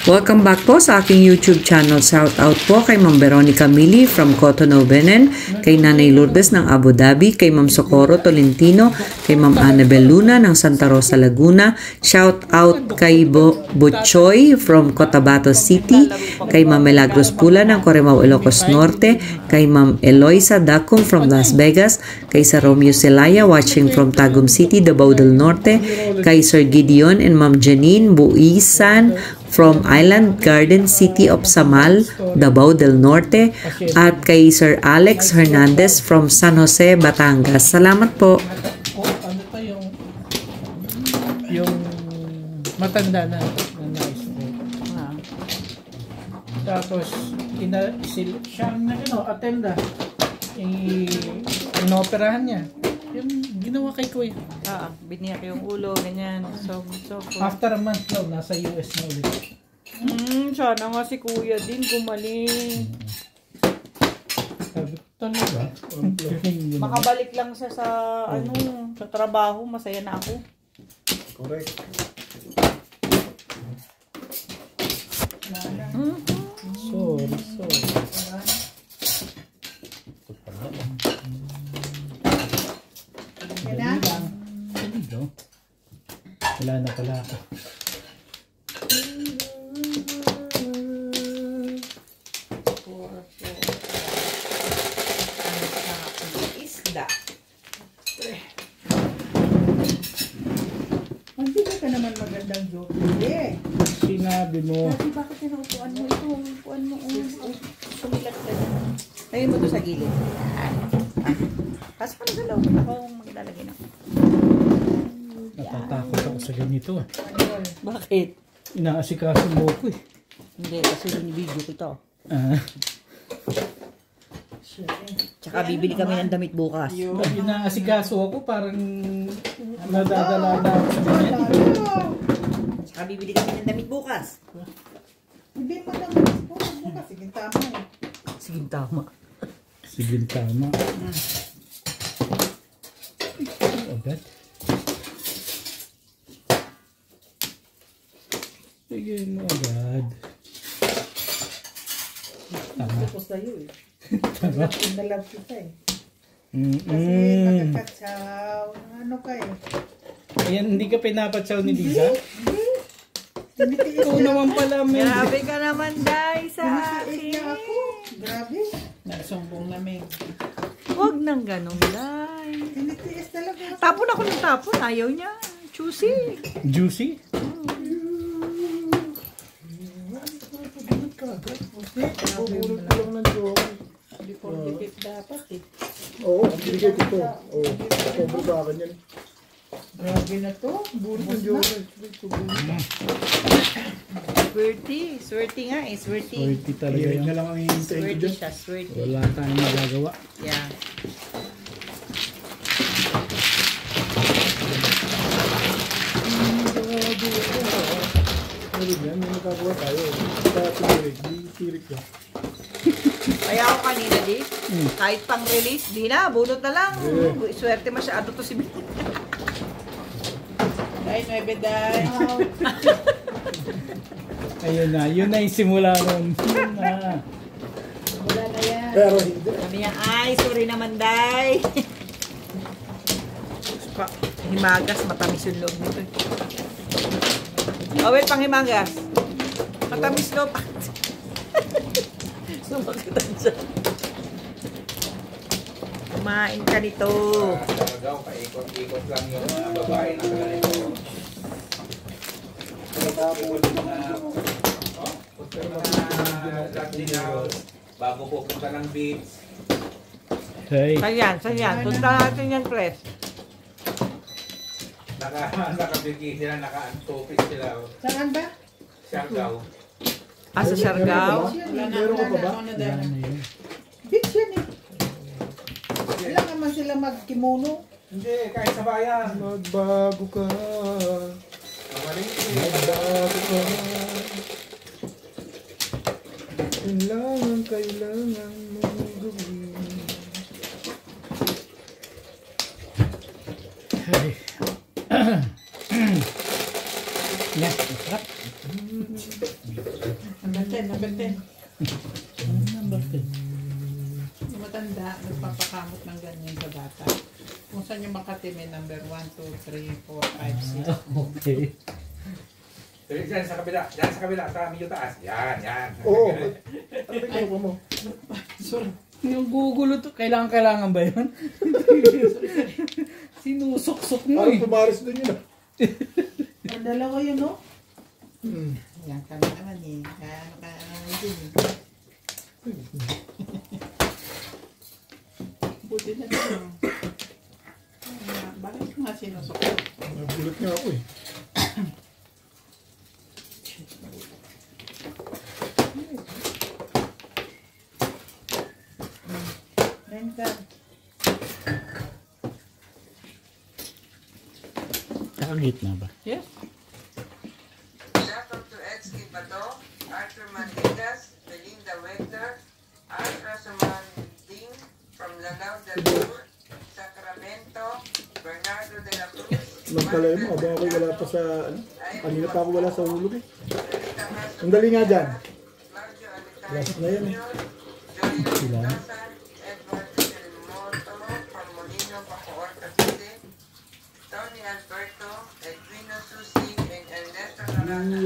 Welcome back po sa aking YouTube channel. Shout out po kay Ma'am Veronica Mili from Cotonou, Benin, kay Nanay Lourdes ng Abu Dhabi, kay Ma'am Socorro Tolentino, kay Ma'am Annabel Luna ng Santa Rosa, Laguna. Shout out kay Butchoy from Cotabato City, kay Ma'am Milagros Pula ng Corimao, Ilocos Norte, kay Ma'am Eloisa Dacum from Las Vegas, kay Sir Romeo Celaya watching from Tagum City, Davao del Norte, kay Sir Gideon and Ma'am Janine Buisan from Island Garden City of Samal, Davao del Norte, at kay Sir Alex Hernandez from San Jose, Batangas. Salamat po. Ano pa yung matanda na nice. Tapos siya attenda. Inoperahan niya. Yung ginawa kay Kuya. Biniyak yung ulo, ganyan. So After a month daw, nasa US na ulit. Sana nga si Kuya din gumaling. Sabi ko talaga. Makabalik lang siya sa sa trabaho, masaya na ako. Correct. Sorry. Wala na pala ako. Isda. Magbigay ka naman magandang joke. Hindi. Sinabi mo. Kasi bakit pinaupuan mo ito? Upuan mo. Sumilat ka na. Lagyan mo ito sa gilid. Pasok ka na sa loob. Ako maglalagay na. Natatakot ako sa ganito. Bakit? Inaasikaso mo ko eh. Hindi, kasi binibidyo kita. Tsaka bibili kami ng damit bukas. Inaasikaso ako parang nadadala na ako sa ganyan. Tsaka bibili kami ng damit bukas. Hindi mo lang bukas. Sige, tama eh. Sige, tama. Sige, tama. Agad. Sige mo agad. Tama. Ako sa'yo eh. Tama. Pinalab kita eh. Kasi magkakatsaw. Ano ka eh. Ayan, hindi ka pinapatsaw ni Liza? Tinitiis Ikaw niya naman ako. pala, men. Grabe ka naman, Day, sa Tinitiis niya akin. ako. Grabe. Nasumbong na, men. Huwag nang ganun, Day. Tinitiis talaga ako. Tapon ako ng tapon. Ayaw niya. Choosy. Juicy? Pabulot ko lang ng joke. Before you get dapat eh. Oo, binigay ko to. Oo, sobrang sa akin yan. Grabe na to. Bulot ng joke. Swerte. Swerte nga eh. Swerte. Swerte talaga Hirig yan. na lang ang hihintayin ko Swerte dyan. siya. Swerte. Wala tayong magagawa. Yeah. Hirig yan, may magagawa tayo. Sa tirik, di tirik yan. Kaya ako kanina, di. Kahit pang release, di na. Bunot na lang. Swerte masyado to si Bill. Day, 9 day. Ayun na, yun na yung simula nun. Yun na. Wala na yan. Pero hindi. Sabi niya, ay, sorry naman, Day. Himagas, matamis yung loob nito. Oh, wait, pang himagas. Matamis loob. Sumakitan siya. Kumain ka nito. Talaga, paikot-ikot lang yung mga babae na ganito. Latin house, bago pupunta ng beach. Hey. Saan yan? Punta natin yan, Pres. Nakabiki sila, naka-antopis sila. Saan ba? Siargao. Sa Siargao. Meron ka pa ba? Wala na yun. Beach yan eh. Kailangan naman sila mag-kimono. Hindi, kahit sa bayan. Magbago ka. Mamalingki. Magbago ka. Kailangan mong gawin. Hey. Yan, masarap. Number 10, number 10. Number 10. Yung matanda, nagpapakamot ng ganyan sa bata. Kung saan yung Makati may number 1, 2, 3, 4, 5, 6. Okay. Diyan sa kabila. Diyan sa kabila. Sa medyo taas. Yan, yan. Oo. Ano ba kinuha mo? Sorry. Yung gugulo to, kailangan ba yun? Sinusok-sok mo Parang eh. pumaris doon yun ah. Ang dalawa yun, no? Yan kami naman eh. Ano ka, yun eh. Buti na ito. Bakit nga sinusok? Nagulat nga ako eh. Renta. Nakagitna ba? Yes. Shoutout to Ed Skipado, Arthur Mandigas, Belinda Wegner, Art Rosamanding from Lanao del Sur, Sacramento, Bernardo de la Cruz, Magkalay mo, abang ako wala pa sa, ano? Kanina pa ako wala sa hulog eh. Ang dali nga dyan. Claudio Last na yan eh. Joey Mendoza, Edward Delmoto from Molino, Bacoor, Cavite, Tony Alberto, Edwino Susi, and Ernesto Naranja.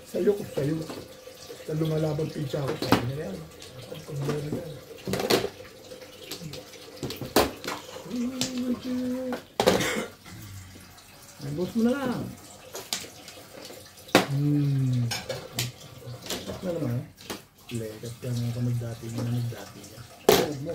Sayo ko, sayo. Sa lumalabang pizza ako, sayo na yan. Ang meron yan. Ay, boss mo na lang. Ano naman eh? Lekat ka nga ka magdati mo na nagdati niya. Huwag mo.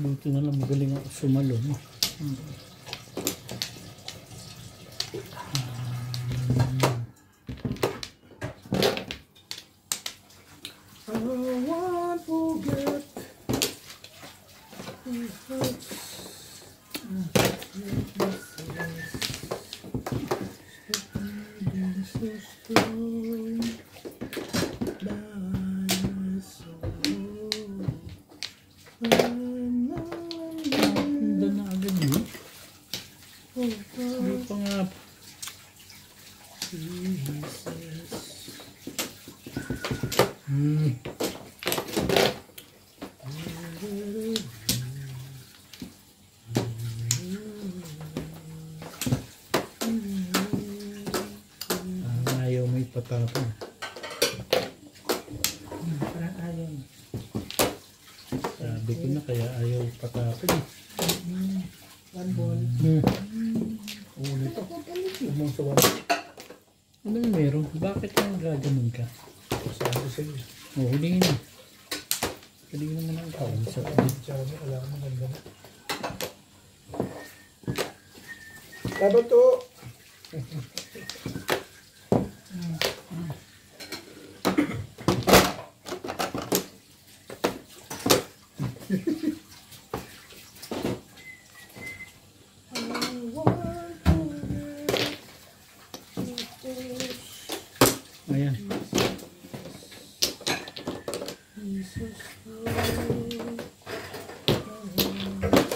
Buti na lang magaling ako sumalo. No? I won't forget. Ganda na agad yun. Hindi pa nga. Ayaw mo ipatapon. Parang ayaw. Sabi ko na kaya ayaw ipatapon. One ball. Ulit ako. Umang sa wala. Anong meron? Bakit ang gaganon ka? Sabi sa'yo. Oh, hulingin mo. Hulingin naman ang kaon sa Pizza mo, wala ka maganda na. Dapat to. Ayan.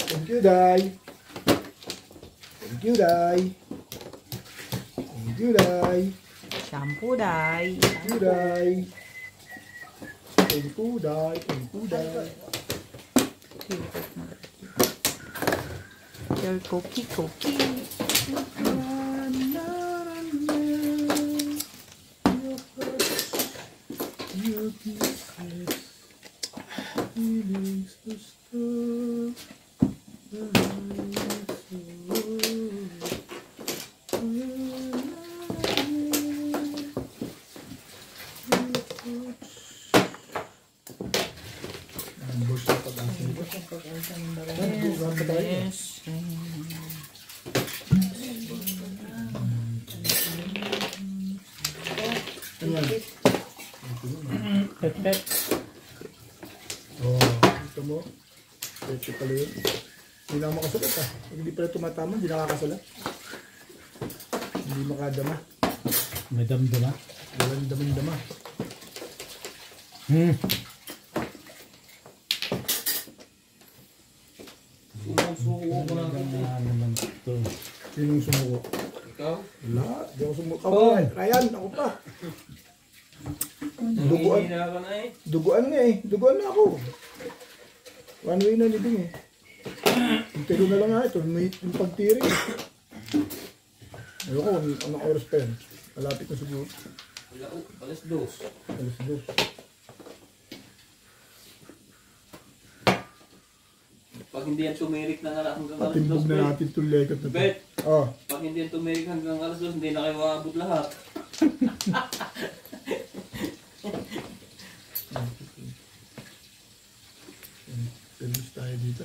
Thank you, Day. Thank you, Day. Thank you, Day. Shampoo, day. Thank you, Day. Thank you, Day. Thank you, Day. Your cookie. Your kisses, feelings to stop. Pet. Oh, ito mo. Ito pala yun. Hindi na ako makasalat ah. Pag hindi pala tumatama, hindi nakakasalat. Hindi makadama. May damdama. Walang damang-dama. Suko ko lang naman ito. Sinong sumuko? Ikaw? Wala, di ako sumuko. Ako, Ryan, ako pa. Duguan. Hihina ka na eh. Duguan nga eh. Duguan na ako. One way na libing eh. Intero na lang nga ito. May yung pagtiring. Ayoko, anong oras pa yan? Malapit na siguro. Alas dos. Alas 2. Pag hindi yan tumirik na hanggang alas Patimbog 2, na natin itong legat na ito. Bet, Oh, pag hindi yan tumirik hanggang alas 2, hindi na kayo aabot lahat. service tayo dito.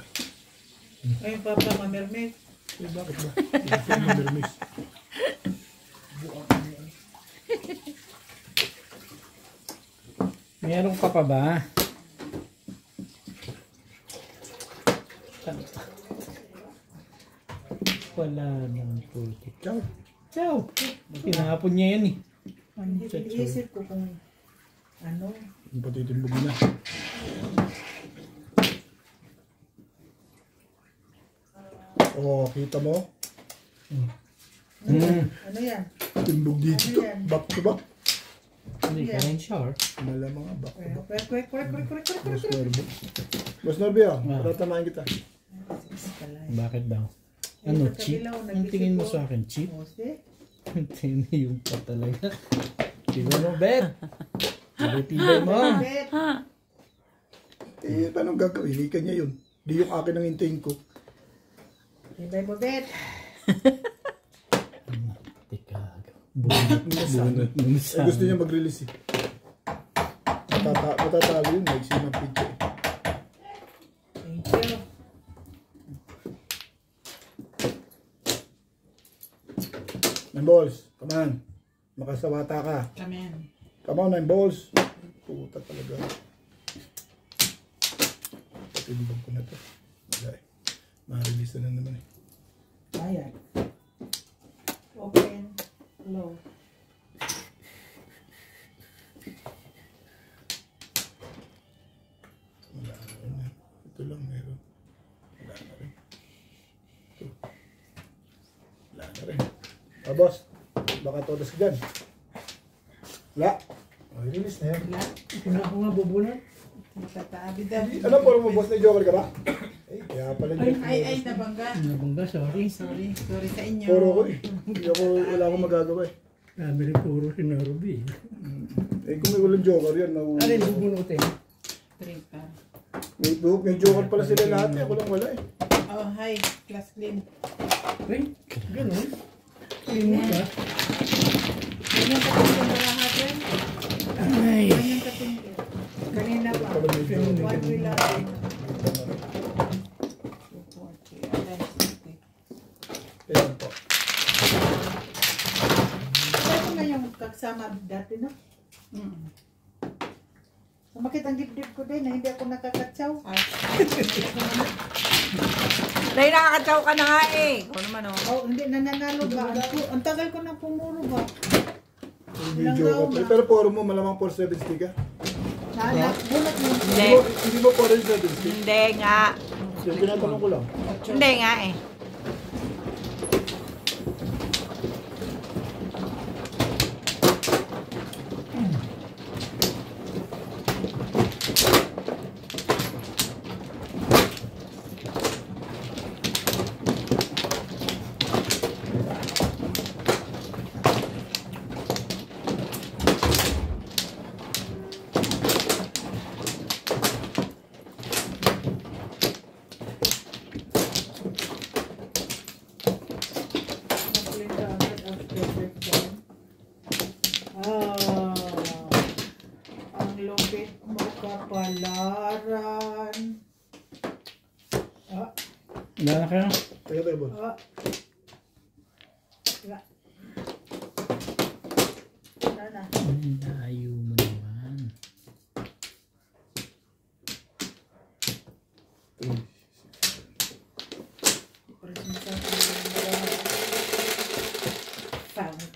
Ay, Papa, mamirmit. Eh, bakit ba? Bakit yung mamirmis? Meron ka pa ba? Wala nang putik. Ciao. Ciao! Tinapon niya yan eh. Iniisip ko kung ano. Yung patitimbog na. Oh, kita mo? Ano yan? Timbog dito. Ano yan? Back to back. Hindi ka rin sure. Malamang nga, back to back. Kwek. Boss Norby. Boss Norby ah, paratamahin kita. Bakit daw? Ano, cheap? Ang tingin mo sa akin, cheap? Ang tingin mo yung pa talaga. Tingnan mo, Bet! Tibay mo! Eh, paano gagawin? Hindi kanya yun. Di yung akin ang hintayin ko. Ibay mo, Bet. Tikago. Bunot nung Eh, gusto niya mag-release eh. Matatalo yun, mag-isi ng picture eh. Thank you. Nine balls, come on. Makasawata ka. Come in. Come on, 9 balls. Puta talaga. Patimbog ko na to. Wala eh. Ma-release na naman eh. Ayan. Open. Close. Wala na rin. Ito lang meron. Wala na rin. Ito. Wala na rin. Ah, boss. Baka todas ka dyan. Wala. Oh, release na yan. Wala ko nga bubulan. Tatabi-dabi. Ano po mo, boss? Na joker ka ba? Eh, kaya pala dyan. Ay, nabangga. Nabangga, sorry. Sorry sa inyo. Puro ko eh. Hindi ako, wala akong magagawa eh. Sabi rin puro si Narubi. Eh, kung may walang joker yan, Alin, bubunutin. Trinta. may joker pala sila lahat eh. Ako lang wala eh. Oh, hi. Class clean. Uy, ganun. Tingin mo ba? Ganyan kating yung lahat yan. Ay. Ganyan kating. Kanina ba? Pala may joker. One wheel lang. Ayan po. Ito na yung kasama dati, no? Sumakit ang dibdib ko din, na hindi ako nakakatsaw. Dahil nakakatsaw ka na nga eh. Kung naman oh. Oh, hindi, nananalo ba? Ang tagal ko na pumuro ba? Hindi joker. Pero puro mo malamang 470 ka. Bunot mo. Hindi. Hindi mo 470. Hindi nga. Yung tinatanong ko lang. Hindi nga eh. Ang lupit mo kapalaran. Wala na kayo? Tayo, boss. Wala. Wala na. Layo mo naman.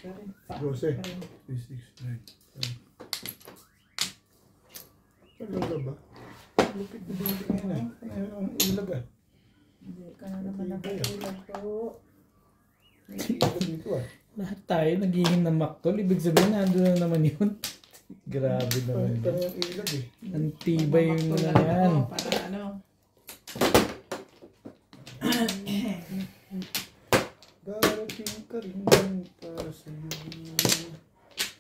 12. 3, 6, 9, 10. Talaga ba? Lupit na din ngayon ah. Kaya ang ilag ah. Hindi ka na naman nakailag to. May ilag dito ah. Lahat tayo nagiging na maktol. Ibig sabihin, nandun na naman yun. Grabe naman. Parang ang ilag eh. Ang tibay yung mga yan. Para ano? Darating ka rin lang para sa'yo.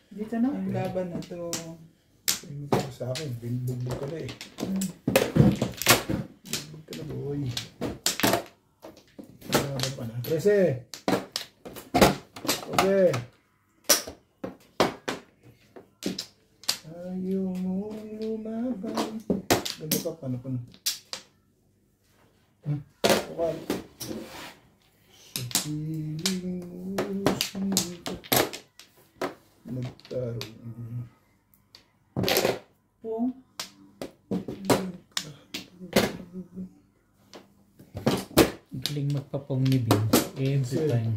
Dito na. Ang laban na to. Ano ka sa akin? Binugbog ka na eh. Binugbog ka na boy. Ano pa na? 13. Okay. Ayaw mo lumaban. Ganda ka, paano pa na? Okay. Sa piling mo sumikat nagkaroon. Pong. Galing magpapong ni Bin. Every time.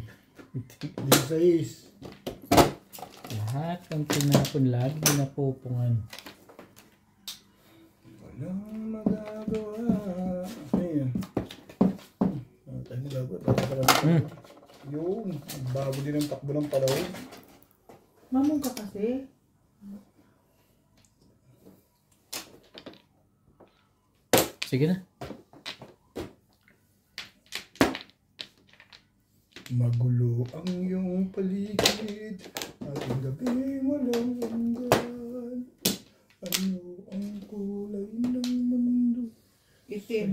16. Lahat ng tinapon lagi napupungan. Walang magagawa. Ayan. Tayo nilagod. Yung bago din ang takbo ng palawin. Mamong ka kasi. Sige na. Magulo ang iyong paligid. Ating gabi walang hanggan. Ano ang kulay ng mundo? Itim.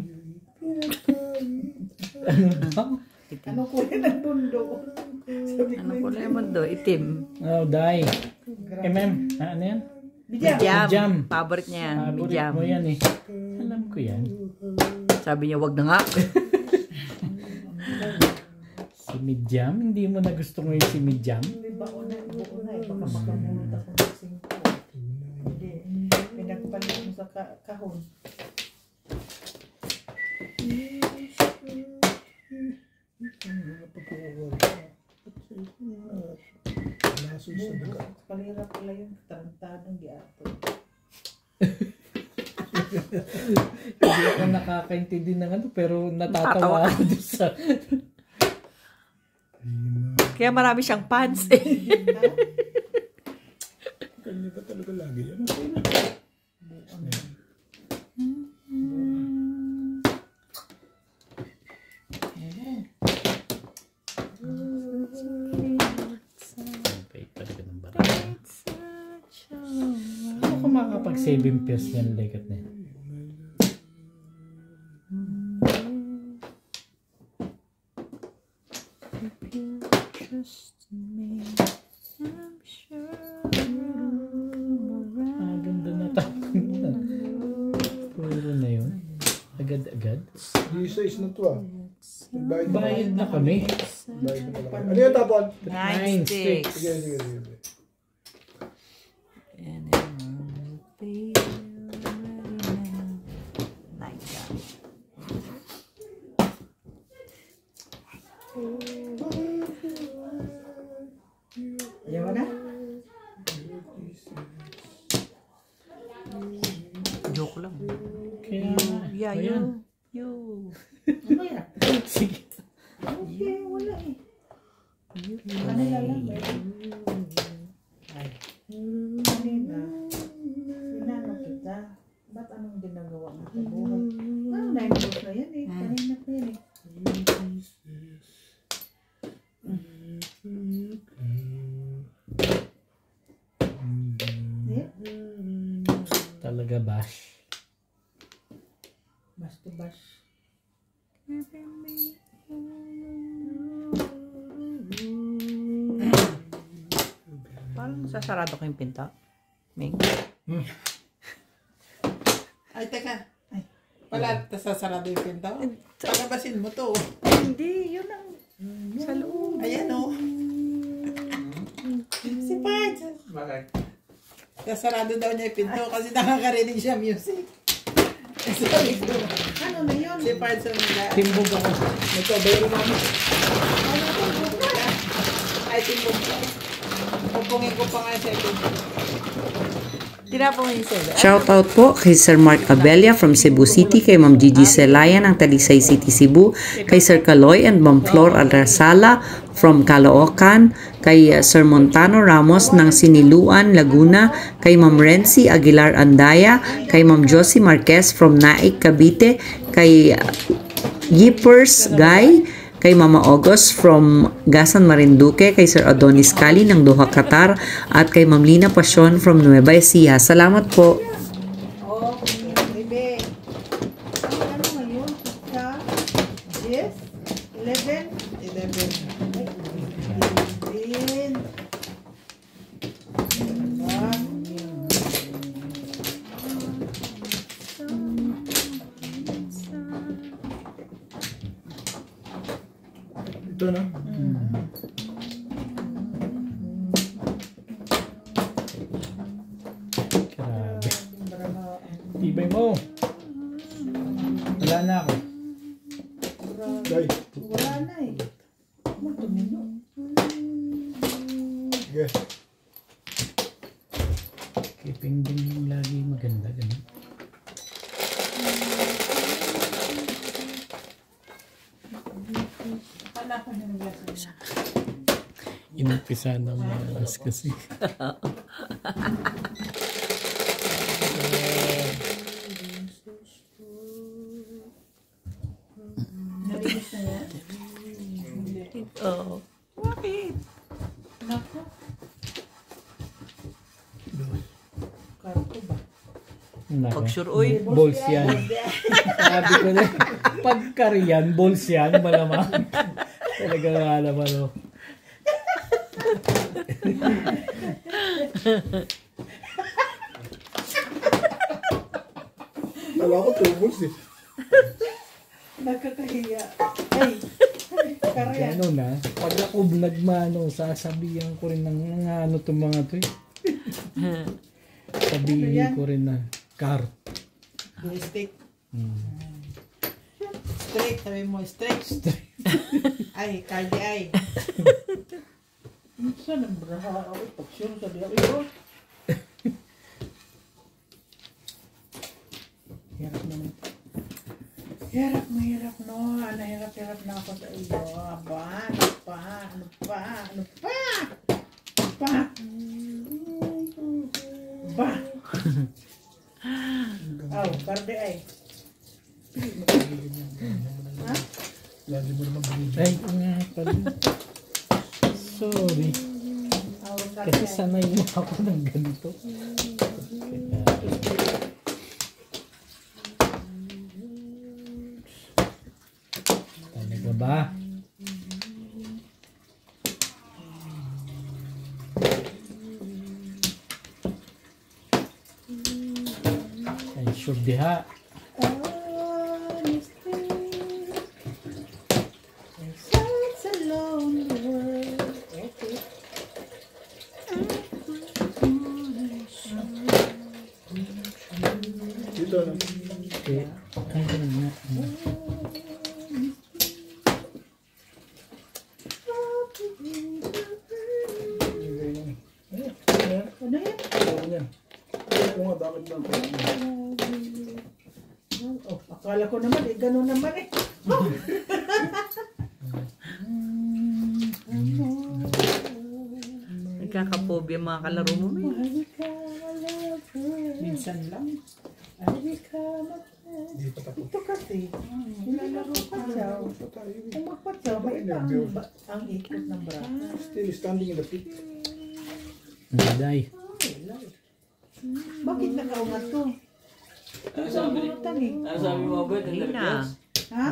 Ano ba? Ano kulay ng mundo? Ano ko lang mundo? Itim. Oh, die. Ano yan? Bijam. Jam. Favorite niya yan. Favorite Bijam. mo yan eh. Alam ko yan. Sabi niya, wag na nga. Si Midjam? Hindi mo na gusto ngayon si Midjam? Hindi ba una? Buo na eh. Baka makamulot ako ng 5. Hindi. Pinagpalit mo sa kahon. Laso sa daga. Palira pala yung tarantadong giato. Hindi ako nakakaintindi ng ano, pero natatawa ako doon sa... Kaya marami siyang fans eh. Kanya ba talaga lagi yan? Pait talaga ng barang. Ano ko makakapag 7 pairs yan, lekat na yan? Ganda na tapon na. Puro na yun. Agad-agad. G6 na to ah. Nagbayad na Bayad na kami. Bayad na pala. Ano yung tapon? 9 sticks. Sige, sige, sige. And it will be ready now. Like that. Ayaw na? Joke lang. Kaya, Yeah, ayan. you. Ano yan? Sige. Okay, wala eh. You Kanila lang play. eh. Kanina, sinano kita. Ba't anong ginagawa mo sa buhay? Ah, 9 months na yan eh. Kanina pa yan eh. Yeah. Talaga bash. Bash to bash. Parang sasarado ko yung pinto. Ming. Ay, teka. Ay, wala, sasarado yung pinto. Palabasin mo to. Hindi, yun ang sa loob. Ayan o. Si Pards. Bakit? Sasarado daw niya yung pinto kasi nakakarinig siya music. Sabi ko, Ano na yun? si Pards ang nila. Timbog ako. Ito, bayro namin. Ay, timbog ko. Tinapongin ko pa nga sa ito. Tinapongin sila. Shoutout po kay Sir Mark Abella from Cebu City, kay Ma'am Gigi Celayan ng Talisay City, Cebu, kay Sir Caloy and Ma'am Flor Adrasala from Caloocan, kay Sir Montano Ramos ng Siniluan, Laguna, kay Ma'am Renzi Aguilar Andaya, kay Ma'am Josie Marquez from Naik, Cavite, kay Yippers Guy, kay Mama August from Gasan Marinduque, kay Sir Adonis Cali ng Doha, Qatar, at kay Ma'am Lina Pasyon from Nueva Ecija. Salamat po. Oh, bebe. Ano ngayon? Sa 10, 11, 11. Ito na. Grabe. Tibay mo. Wala na ako. Day. Wala na eh. Magtumino. Sige. Keeping din yung lagi maganda. Ganun. Inumpisa ng malas kasi. Nalinis na yan? Oo. Bakit? Nako. Karto ba? Nako. Pag-sure, uy. Balls yan. Sabi ko na, pagkariyan, balls yan, malamang. Talaga nga naman, oh. Alam ko tubos eh. Nakakahiya. Ay, karayan. Ano na, pag ako nagmano, sasabihan ko rin ng ano itong mga to eh. Sabihin ko rin na, car. Stick. Straight, sabi mo, straight. Ay, kalye ay. Saan ang braha? Ay, pagsyon sa diya. Ay, hirap naman. Hirap na hirap, no. Nahirap-hirap na ako sa iyo. Aba, ano pa? Ano pa? Ano pa? Ano pa? Ba? Aw, karde ay. Ha? Lagi mo naman binibig. Ay, nga pala. Sorry. Aw, karde Kasi ay. sanay mo ako ng ganito. Talaga ba? Ay, sure diha. Such a lonely world. Okay. Dito na. Okay. Ay, ganun nga. Ano yan? Ano yan? Ako nga, bakit ba? Oh, akala ko naman eh, gano'n naman eh. Nagkakapobia mga kalaro mo, may. Minsan lang. Hindi pa tapos. Ito kasi, nilalaro ka siya. Kung magpatsaw, may ang ikot ng braso. Still standing in the pit. Naday. Bakit nakaungat to? Ano sabi ni? Bunutan eh. Ano sabi mo ba? Alina. Ha?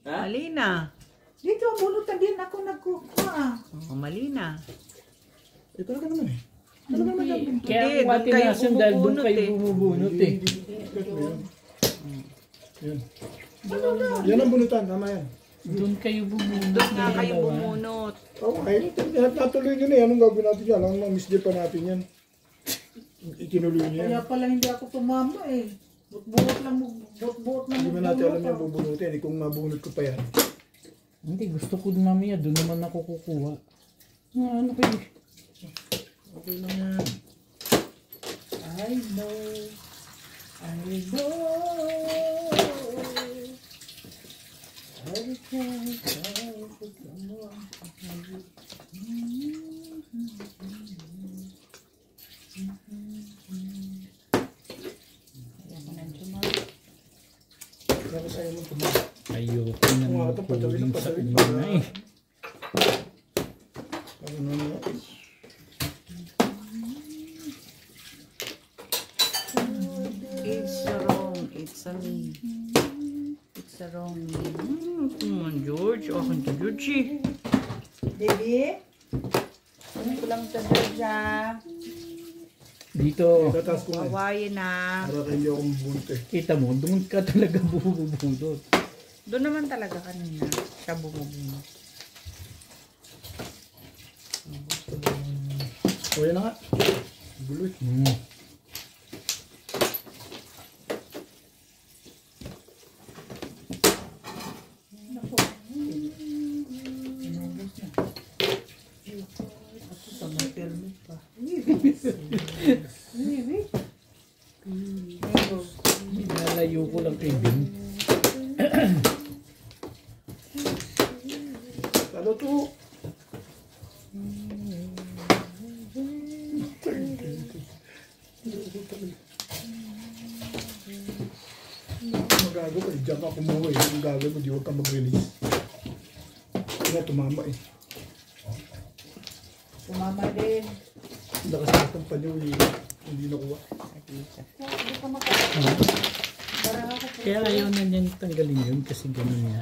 Alina. Dito ang bunutan din ako nagkukuha. Oh, malina. Eh, talaga naman eh. Kaya Hindi, kung doon kayo atinasan dahil doon bumubunot kayo eh. bumubunot eh. Yan. Yan ang bunutan, tama yan. Doon kayo bumubunot. Doon nga ng kayo dalawa. bumunot. Okay, natuloy nyo na yan. Anong gagawin natin yan? Alam mo, miss pa natin yan. Itinuloy nyo yan. Kaya pala hindi ako tumama eh. Buot-buot lang, buot-buot lang. Hindi ba natin alam yung bubunutin? Eh, kung mabunot ko pa yan. Hindi, gusto ko mamaya. Doon naman ako kukuha. Ano kayo? Okay lang yan. I know. I know. I can't tell if someone. Bakit ayaw mo tumakas? Ayoko na Oo nga, ito, patawin na, sa patawin kanila pa. eh. Ano na? It's a wrong. It's a me. It's a wrong me. Come on, George. Akin to, Georgie. Baby? Ano ko lang sa Georgia? Dito, Tatas ko nga. Hawaii na. Para kayo hindi ako mabunte. kita mo, doon ka talaga bububudot. Doon naman talaga kanina. Siya bumubunot. O yan na nga. Guloy. Sa may permit pa. Nalayo ko lang kay Ben. Ano to? Magago ka, diyan ako mo eh. Ang gagawin mo, di huwag ka mag-release. Kaya tumama eh. Sumama din. Lakas na itong panyo eh. Hindi nakuha. Hindi ka makakita. Para ako po. Kaya ayaw na niyan tanggalin yun kasi ganun nga.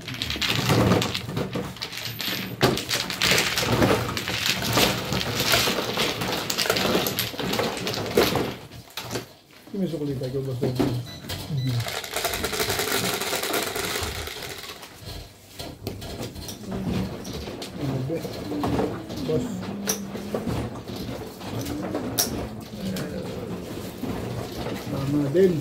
Yung may sukulit tayo, gusto mo. Boss. Tama din.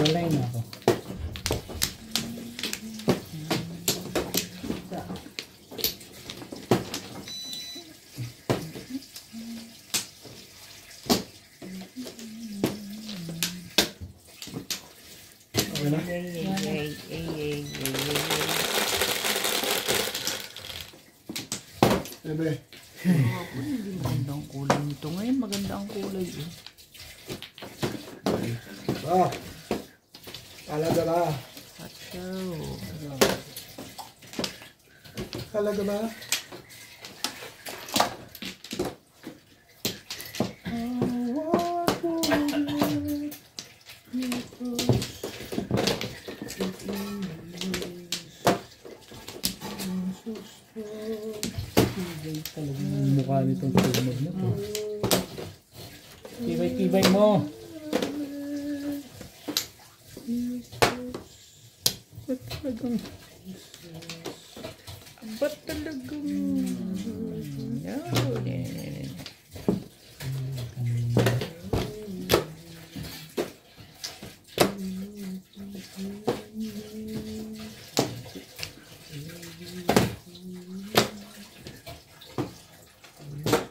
Walay na ako. Okay na? Ebe. Hindi maganda ang kulay nito. Ngayon maganda ang kulay eh. Ah. Talaga ba? Atso. Talaga ba? Talagang mukha nitong tumag na to. Tibay-tibay mo. Ba't talagang... Ba't talagang...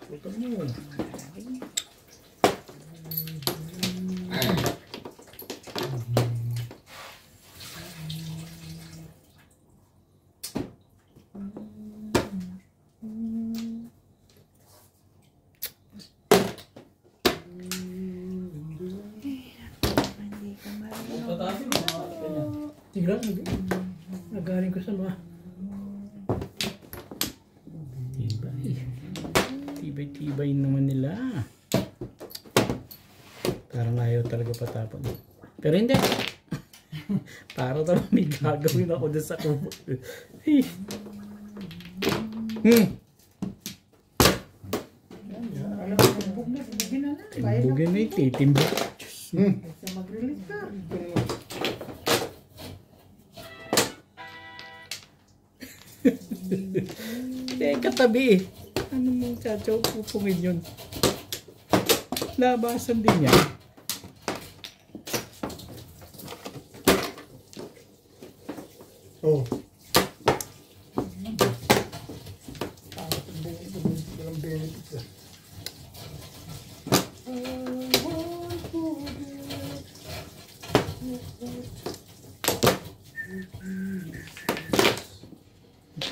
Puta mo. Tingnan, nagaling ko sa mga... Tibay. Tibay-tibay naman nila. Parang ayaw talaga patapon. Pero hindi. Para naman may gagawin ako dun sa kubo. Alam mo, bugin na lang. Bayad Bugin na yung titimbok. sa mag-release ka. Katabi eh. Ano mong chachaw pupungin yun? Labasan din yan. Oh.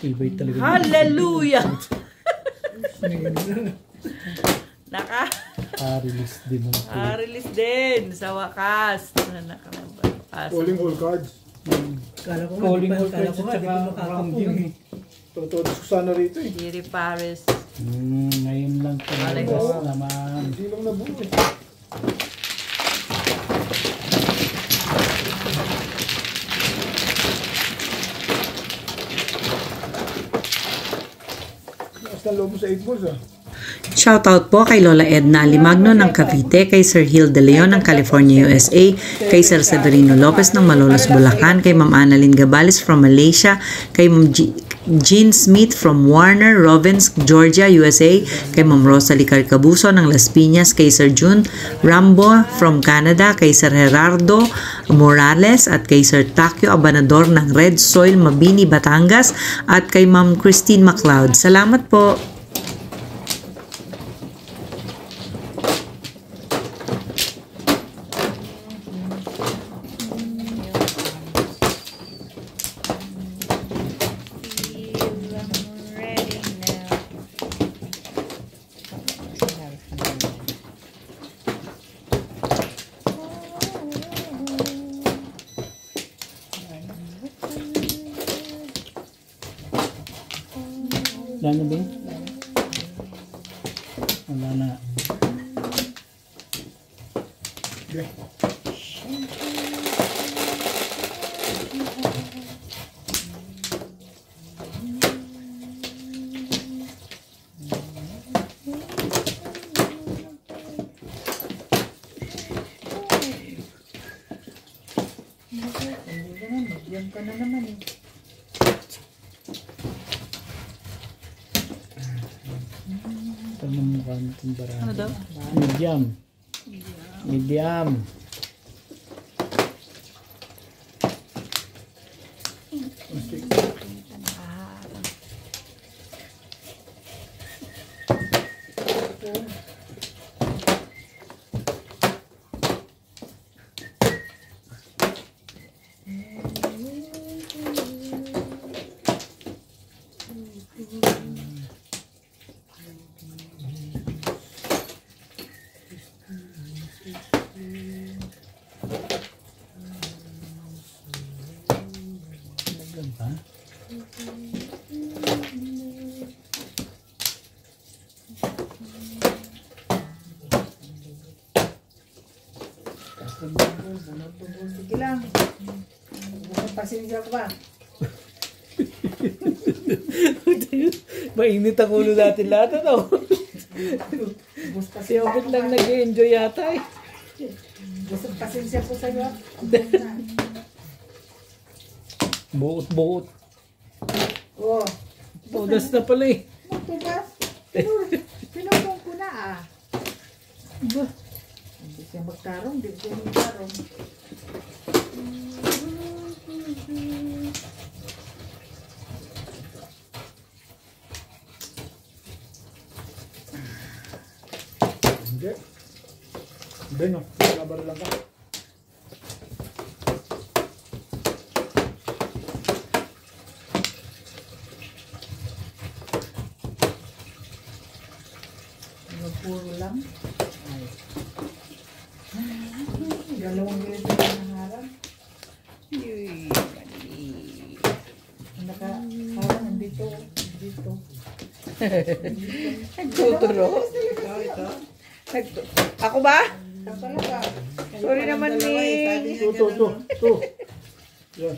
Tibay talaga. Hallelujah! Release din mo. Release din sa wakas. Calling all cards. Kala ko Calling all kala cards ko at nga, di saka ko makakapon. Totoo ko sana rito eh. Jerry Paris. Ngayon lang talaga naman. Hindi lang nabuo eh. Mas na loob mo sa 8 balls ah. Shoutout po kay Lola Edna Alimagno ng Cavite, kay Sir Hill De Leon ng California, USA, kay Sir Severino Lopez ng Malolos, Bulacan, kay Ma'am Annalyn Gabales from Malaysia, kay Ma'am Jean Smith from Warner Robins, Georgia, USA, kay Ma'am Rosalie Carcabuso ng Las Piñas, kay Sir June Rambo from Canada, kay Sir Gerardo Morales at kay Sir Takyo Abanador ng Red Soil, Mabini, Batangas, at kay Ma'am Christine MacLeod. Salamat po! Wala na ba yun? Wala na. Okay. Yan ka na naman eh. Ito na mukha nitong barang. Ano daw? Medium. Medium. Ganda. Sige lang. Pasensya ko ba? Mainit ang ulo natin lahat, ano? Si Obit lang nag-enjoy yata eh. Gusto pasensya ko sa'yo. Buot-buot. Oo. Todas na pala eh. Matugas. Pinupong ko na ah. Ba? Hindi siya magkarong. Hindi siya magkarong. Hindi. Hindi no. Labar lang ka. Puro lang. Ay. Dalawang ganito na nangarap. Nakaharang nandito. Dito. Nagtuturo. Ako ba? Ikaw talaga. Kayo Sorry palang naman, dalawa eh. Sabi Ming. niya To. ganun. Yan.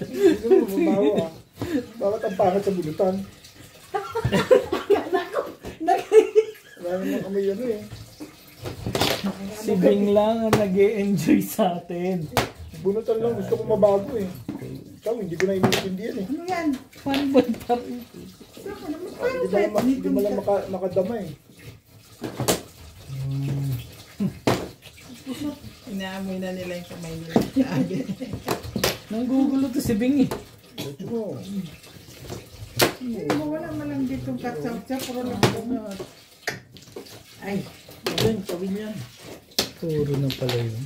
Hindi mo mabaho ah. Bakit ang pangit sa bulutan? Wala naman kami ano eh. Si Bing lang ang nag-e-enjoy sa atin. Bunutan lang gusto ko mabago eh. Ikaw, hindi ko na iniintindihan eh. Ano yan? Panbunta. Saka naman, Hindi parang ba hindi mo lang makadama eh. Inaamoy na nila yung kamay nila. Nanggugulo to si Bing eh. Ito mo. Hindi mo wala malang ditong katsaw-tsaw. Puro lang bunot. Ay, Yan, tawin yan. Puro na pala yun.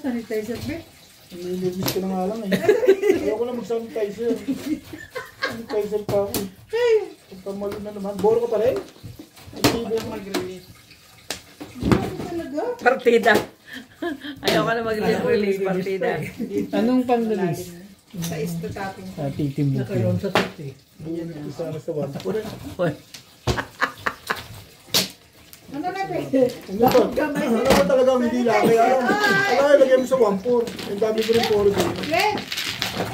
sanitizer ba? Nilibis ko na nga lang eh. Ayoko lang mag-sanitizer. Sanitizer pa ako eh. Pagkamali na naman. Boro ka pa rin? Ako mag-release. Ano talaga? Partida. Ayaw ka na mag-release partida. Anong pang-release? Sa isto topping. Titimbuk yun. sa titi. Isa na sa one. Ano na ba? Ano ba talagang hindi laki? Alam, lagay mo sa 1-4. Ang dami ko rin poro dito. Glenn!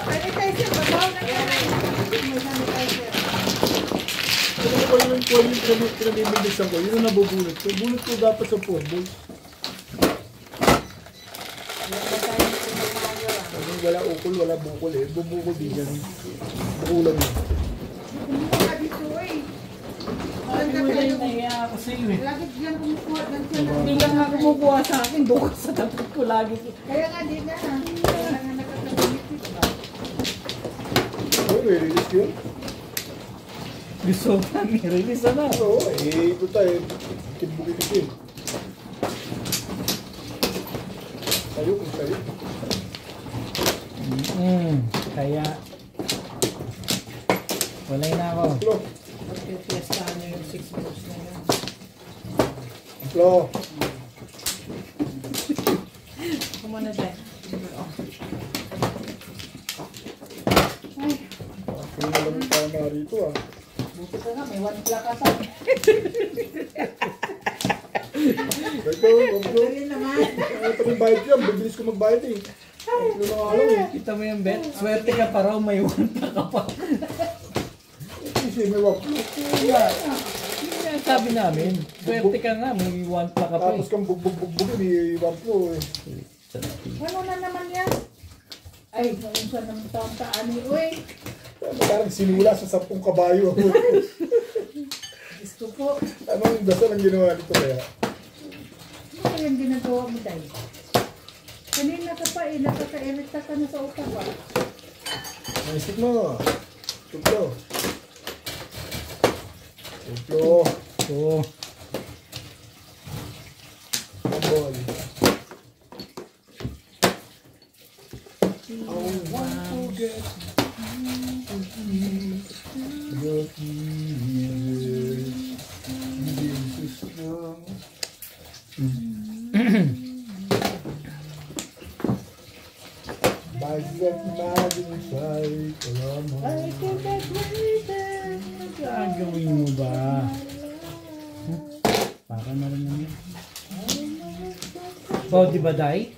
Sanitizer, babaw na yan. May sanitizer. Ano ba yung pinabibigis ko? Yun ang nabubulot ko. Bulot ko dapat sa 4 balls. Wala ukol, wala bukol eh. Bubukol din yan. Bukulan mo. Kumuha dito eh. Ang ganda yung... Naiya ako sa iyo eh. Lagi diyan kumukuha ng tiyan. Hindi ka nga kumukuha sa akin. Doon ka sa dapat ko lagi. Kaya nga di na. Kaya nga nakakabilitis pa. Oh, may release yun? Gusto ko lang i-release na. Oo, eh, ito tayo. Kibukit-kibukit. Tayo kung tayo. Kaya walay na ako. Flo. Pagpipiestahan niyo yung 6 months na yun. Flo. Kumuna dyan. Ay, Hindi na lang yung tama rito ah. buti ka nga. May one black ata. Ito, Flo. Dali naman. Ito yung bayad yan. Bibilis ko magbayad eh. Flo na nga lang eh. Kita mo yung bet? Swerte ka pa raw, may wanta ka pa. Kasi may waplo. Yun nga ang sabi namin. Swerte ka nga, may wanta ka pa eh. Tapos kang bugbog-bugbog may waplo eh. Ano na naman yan? Ay, naunsa naman taong taani. Uy, Parang sinula sa 10 kabayo. gusto po. Anong dasal ang ginawa nito kaya? Ano kayang ginagawa mo tayo? Kanina ka pa eh, nakaka-irita ka na sa utak ba? Naisip mo. Tuplo. Tuplo. Oo. Ball. I want to get your tears. This is strong. Bagsak maging Ay, kaya waiting. Gagawin mo ba? Para na rin naman. So, di ba, Day?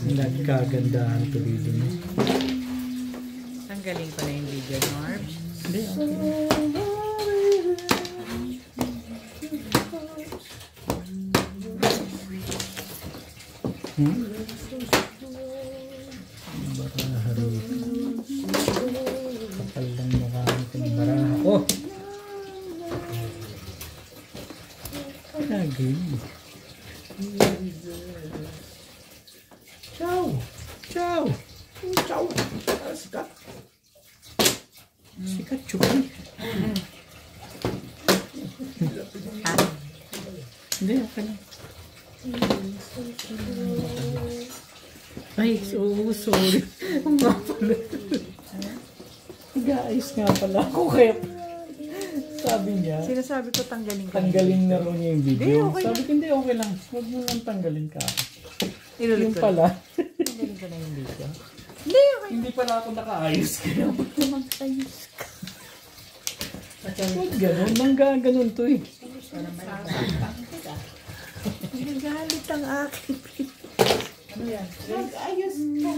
Nagkagandahan tuloy din. Tanggalin ko na yung video, Norbs. Hindi, okay. Baraha rito. Kapal lang mukha ng baraha. Oh! Nagin. Ciao! Ciao! Ciao! Sikat! Sikat chupi. Hindi, okay lang. Ay, sorry. Ang nga pala. Nag-aayos nga pala ako kaya sabi niya, Sinasabi ko tanggalin ka. tanggalin na rin niya yung video. Hindi, okay Sabi ko, hindi, okay lang. Huwag mo lang tanggalin ka. Inulit Yung ko. pala, Tanggalin ka na yung video. hindi pala ako nakaayos kaya. Mag-ayos ka. Huwag ganun, nanggaganon to eh. Nagalit ang akin. Ano yan? Mag-ayos ka.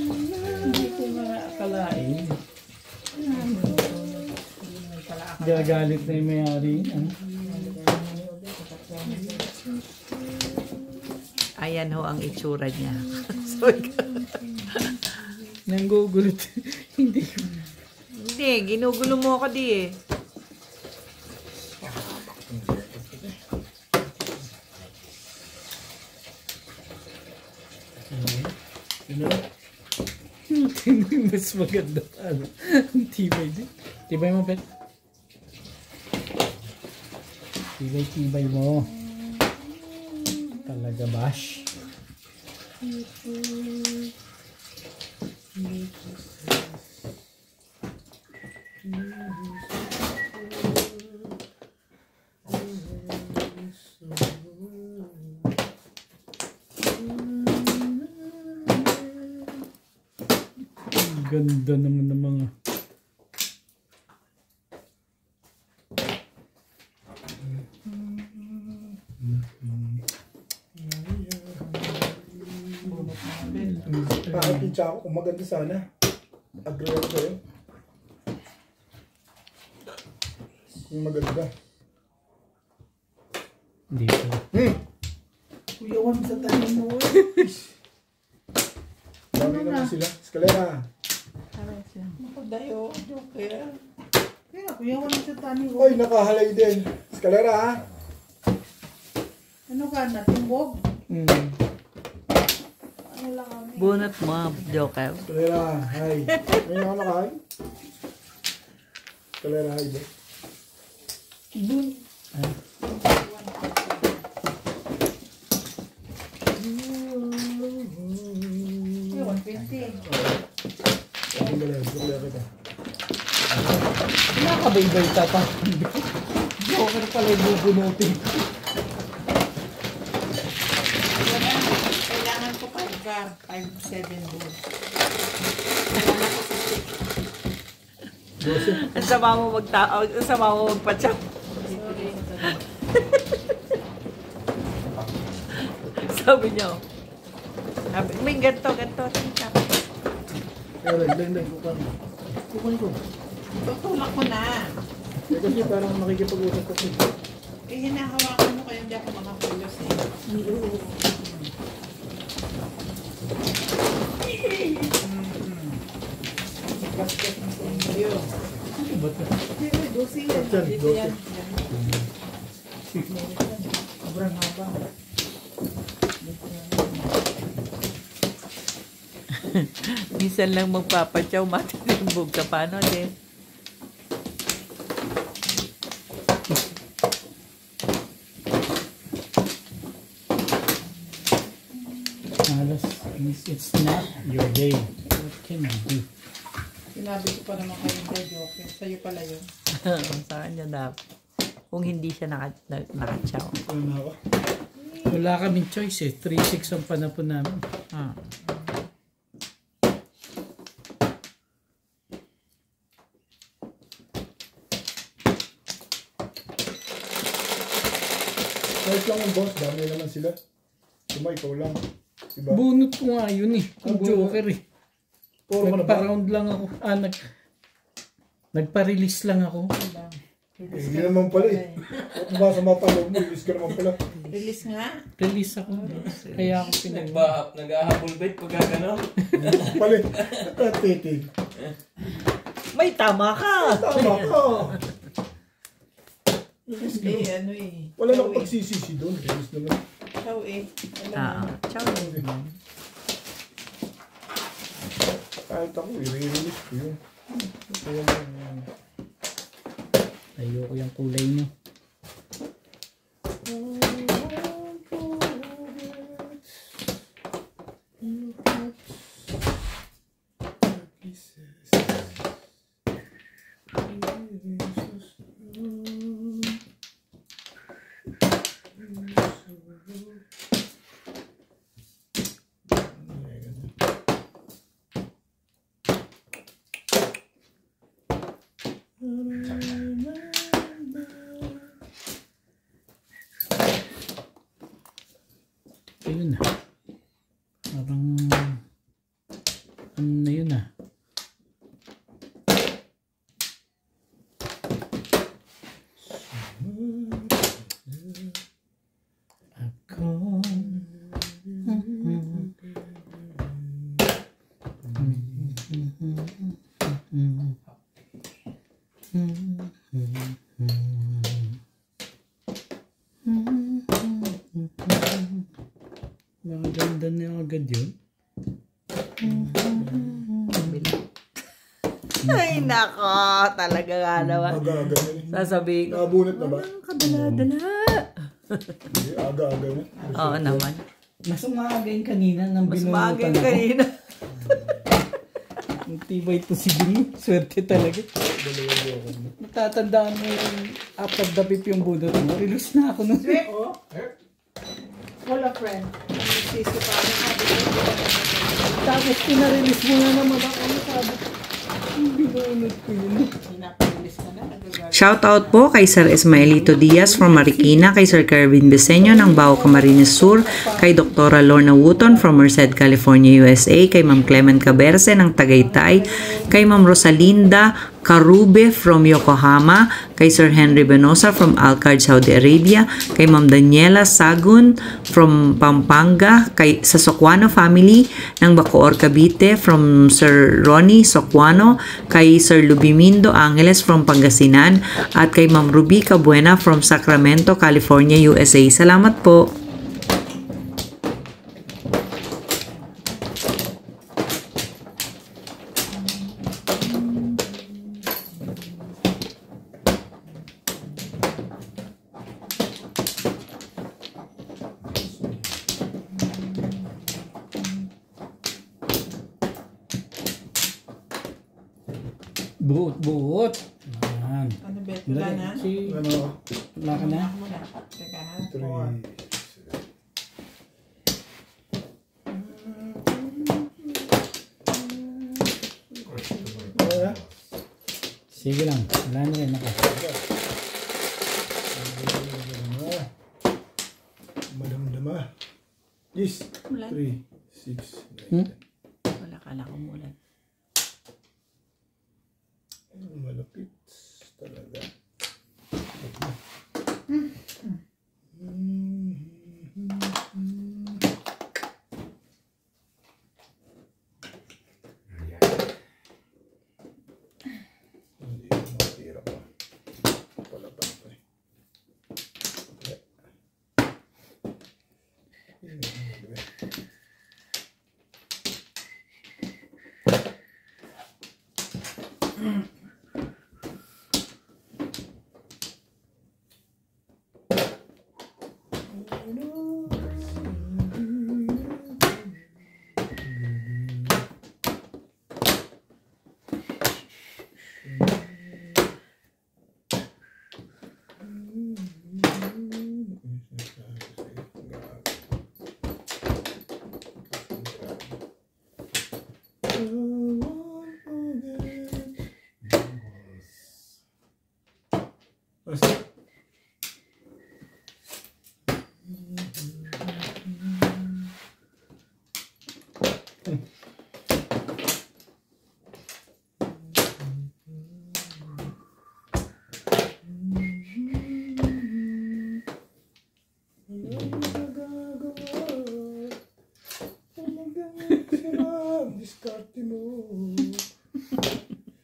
Hindi ko nga akalain. Gagalit na yung may-ari. Ayan ho ang itsura niya. Nanggugulit. Hindi. Hindi, ginugulo mo ako di eh. Mas maganda. Ano? Ang tibay din. Tibay mo, Bet. Tibay mo. Talaga, Bash. Ganda naman ng mga Kahit yung tsaka kung maganda sana. Agree ako sa'yo. Kung maganda. hindi ko. Kuyawan sa tayo mo. Dami naman sila. Eskalera. Ako dayo. Joker. Kaya kuyawan sa tayo mo. Oy, nakahalay din. Eskalera ha. Ano ka na? Timbog? Ano lang kami? Bunot mo, Joker. Eskalera. Hi. May ako nakahay. Eskalera. Hi ba? Kuyawan, 20. Eskalera kita. Nakakabaybay tata. Joker pala yung bubunutin. Kailangan ko 5 car. 5-7 board. Ang sama mo ang sama mo magpatsaw. Sabi niyo. May ganto. Leng. Kukunin ko. Tutulak ko na. Eh, kasi parang makikipag-usap kasi. Eh, hinahawakan mo kaya hindi ako makapulos eh. Basket mo sa inyo. Dosi yan. Yan, Dito dosi. yan. Sobrang haba. Minsan lang magpapatsaw, matitimbog ka paano din. Alas, it's not your day. What can I do? Sinabi ko pa naman kayo kay Joker. Sa'yo pala yun. Sa kanya dapat. Kung hindi siya nakatsaw. Ano na ako? Wala kaming choice eh. 3-6 ang panapon namin. Ah. Kahit lang ang boss, dami naman sila. Tuma, ikaw lang. Diba? Bunot ko nga yun eh. Yung Joker eh. Puro ka na ba? Nagpa-round lang ako. Nagpa-release lang ako. Eh, hindi naman pala eh. Ba't ba sa mga talog mo, ilis ka naman pala. Release nga. Release ako. Kaya ako Nag-ahabol bait pag gano'n. Pala eh. Titig. May tama ka! Tama ka. Eh, ano eh. Wala Chow na pagsisisi doon. Ilis naman. Chow eh. Ah, ciao. Kahit ako, i-release ko yun. Kaya lang. ayoko yung kulay nyo. Ayun na. Parang ano na yun na. Ako maganda na agad yun. Ay, nako. Talaga nga naman. Aga-aga na rin. Sasabihin ko. Nakabunot na ba? Kadala-dala. Hindi, aga-aga na. Oo naman. Mas umaga yung kanina nang Mas binunutan bagay ako. kanina. Ang tibay to si Jimmy. Swerte talaga. Natatandaan mo yung after the pip yung budot mo. Release na ako nun. Oh. Wala friend. Sisi pa ako. Tapos pinarelease mo na naman ako. Sabi ko, binunod ko yun. Pinapalis ka na. Shoutout po kay Sir Ismaelito Diaz from Marikina, kay Sir Kervin Beseño ng Bao Camarines Sur, kay Dr. Lorna Wooton from Merced, California, USA, kay Ma'am Clement Caberce ng Tagaytay, kay Ma'am Rosalinda Carube from Yokohama, kay Sir Henry Benosa from Alcard, Saudi Arabia, kay Ma'am Daniela Sagun from Pampanga, kay sa Soquano family ng Bacoor, Cavite from Sir Ronnie Soquano, kay Sir Lubimindo Angeles from Pangasinan, at kay Ma'am Ruby Cabuena from Sacramento, California, USA. Salamat po. Buot. Ayan. Ano bet? Wala na? Si, Ano? wala ka na? Muna. Teka ha. 3. Sige lang. Wala na rin ako. Madamdama. Yes. 3, 6, 9, 10. Wala ka lang umulan. Malapit talaga. Hindi makatira pa. Palapan pa eh.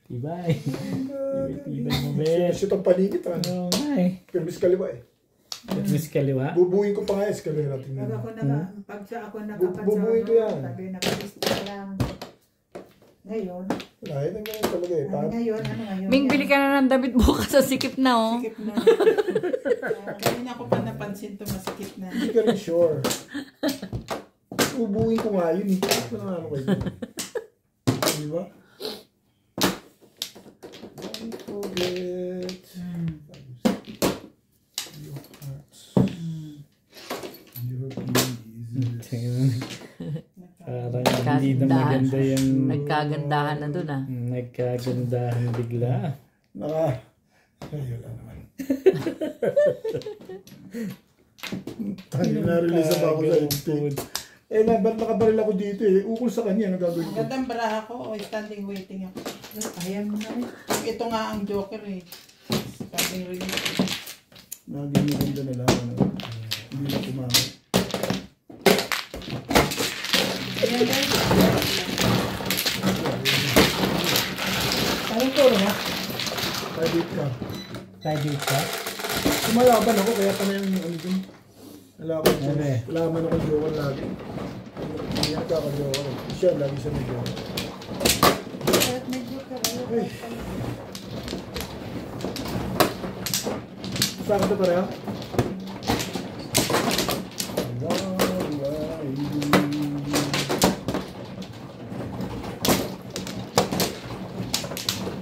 Tibay. Tibay mo, Bet. Shoot ang paligid ha. Oo nga eh. Permis kaliwa eh. Miss Kaliwa. Bubuhin ko pa nga yung kaliwa natin. Pag ako pag sa ako nakapansa, Bubuhay ko yan. sabi nakalista lang. Ngayon, Wala, yun ang ganyan talaga eh. ano ngayon? Ming, bili ka na ng damit bukas sa sikip na, oh. Sikip na. Kanina ko pa napansin to masikip na. Hindi ka rin sure. Bubuhin ko nga yun. Hindi ko na ano kayo. Di ba? bet. Your hearts. Your please. Parang hindi na maganda yung... Nagkagandahan na dun ah. Nagkagandahan bigla. Ay, wala naman. Tayo na-release na ba ako sa intake? Eh, ba't nakabaril ako dito eh? Ukol sa kanya, ano gagawin ko? Magandang baraha ko o standing waiting ako. Ayan mo na rin. Ito nga ang joker eh. Standing waiting. Naging maganda na lang. Hindi na kumamit. Ayan guys. Anong toro na? Private ka. Private ka? Kumalaban ako, kaya pa na yung ano dun. Laman ako yung joker lagi. Hindi yan nagkaka-joker. Siya, lagi siya may joker. Kahit may joker. Ay. Saan ka ito pareho?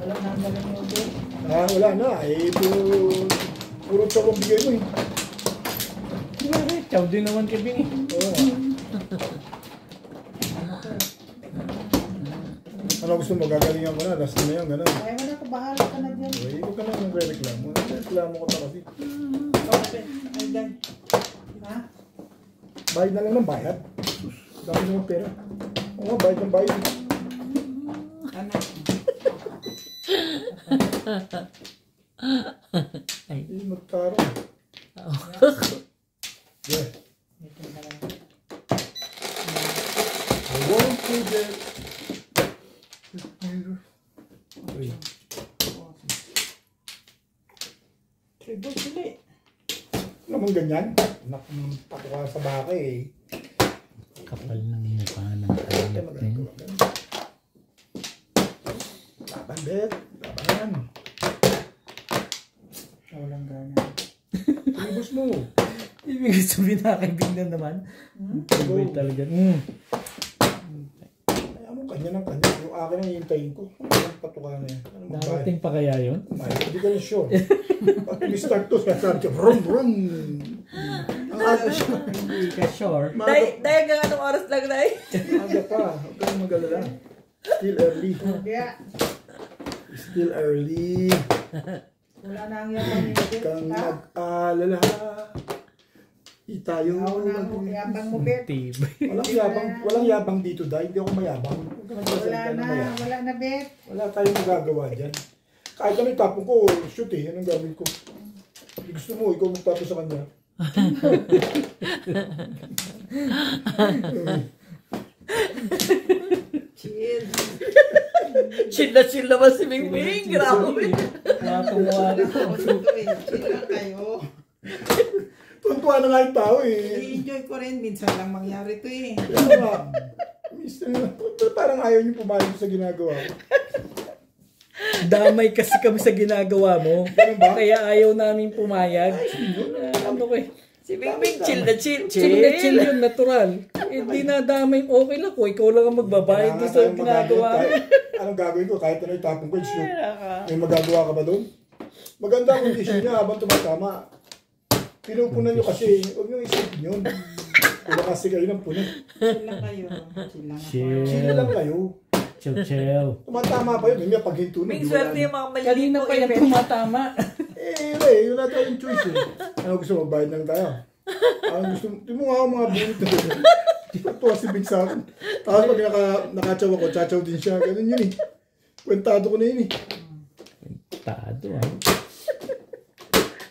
Wala na ang galing yung joker. Wala na. Eh, puro chokong bigay mo eh. Chow din naman kay Bing. Oo. Ano gusto mo? Gagalingan ko na. Last na yan, gano'n. Ay, wala ko. Bahala ka na dyan. Uy, huwag ka na nagre-reklamo. Nagre-reklamo ko pa kasi. Okay. Ay, dyan. Ha? Bayad na lang ng bayad. Sus, dami naman pera. Oo nga, bayad ng bayad. Ano? Hindi magkaro. Yeah. I won't forget. Uy. Tribute ulit. Naman ganyan. Patuka sa baka eh. Kapal ng mukha ng kalap din. Laban, Bet. Laban. Walang gana. Tribus mo. Ibig sabihin nakakaibigan naman. Sabay talaga. Kaya mo kanya ng kanya. Yung akin ang hintayin ko. Ang patuka na yan. Darating pa kaya yun? Hindi ka na sure. Pag start to, sasabi ka, brum, brum. Ang aga siya. Hindi ka sure. Dahil hanggang anong oras lang, Day? Aga pa. Huwag kang mag-alala. Still early. Yeah. Still early. Wala na ang yabang ni Bet. Kang mag-alala. Tayo. Yabang mo, Bet. Tibay. Walang yabang dito, dahil hindi ako mayabang. Huwag ka nagsasalita ng mayabang. Wala na, Bet. Wala tayong magagawa dyan. Kahit ano itapon ko, shoot eh. Anong gawin ko? Gusto mo, ikaw magtapo sa kanya. Chill. Chill naman si Mingming. Grabe. Wato-wato. Chill lang kayo. Tuntua na nga yung tao eh. I-enjoy ko rin. Minsan lang mangyari to eh. Kaya nga. Parang ayaw niyo pumayag sa ginagawa ko. Damay kasi kami sa ginagawa mo. Kaya ayaw namin pumayag. Ano ko eh. Si Mingming, chill na chill. Chill na chill yun, natural. Hindi na damay, okay lang ko. Ikaw lang ang magbabayad doon sa ginagawa mo. Anong gagawin ko? Kahit ano itapon ko, shoot. May magagawa ka ba doon? Maganda ang condition niya habang tumatama. Pinupunan nyo kasi, huwag nyo isipin yun. Kula kasi kayo ng puno. Chill lang kayo. Chill lang ako. Chill lang kayo. Chill. Tumatama pa yun. May paghinto na. Ming, swerte yung mga mali. Kanina pa yan tumatama. Yun na tayong choice eh. Ano gusto mo? Bayad lang tayo. Ano gusto mo? Tingnan mo nga ako mga bunit na doon. Natuwa si Big sa akin. Tapos pag nakatsaw ako, tsatsaw din siya. Ganun yun eh. Kwentado ko na yun eh. Kwentado ah.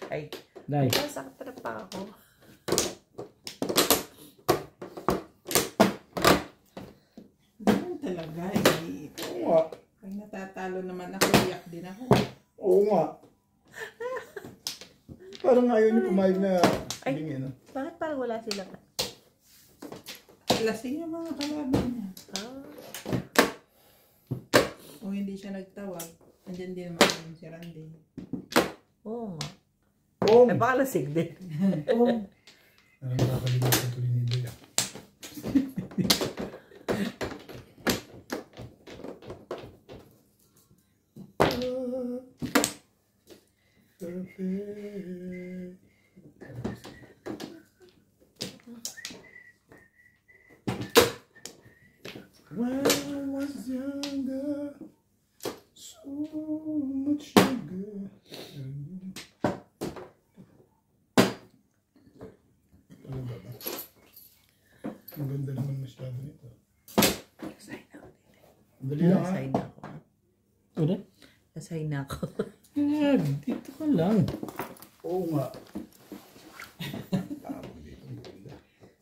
Ay. Day. Nasakta na pa ako. Ganun talaga eh. Oo nga. Pag natatalo naman ako, iyak din ako. Oo nga. Parang ayaw niyo pumayag na hindi ano. Bakit parang wala sila? Lasing yung mga kalaban niya. O hindi siya nagtawag, andyan din naman si Randy. Oo nga. Oo. Eh baka lasig din. Oo. Ano nakakalimutan tuloy ni Doy. When I was younger, so much younger. Ano ba ba? Ang ganda naman masyado nito. Dali lang ha. Nasay na ako. Ano? Nasay na ako. Dito ka lang. Oo nga.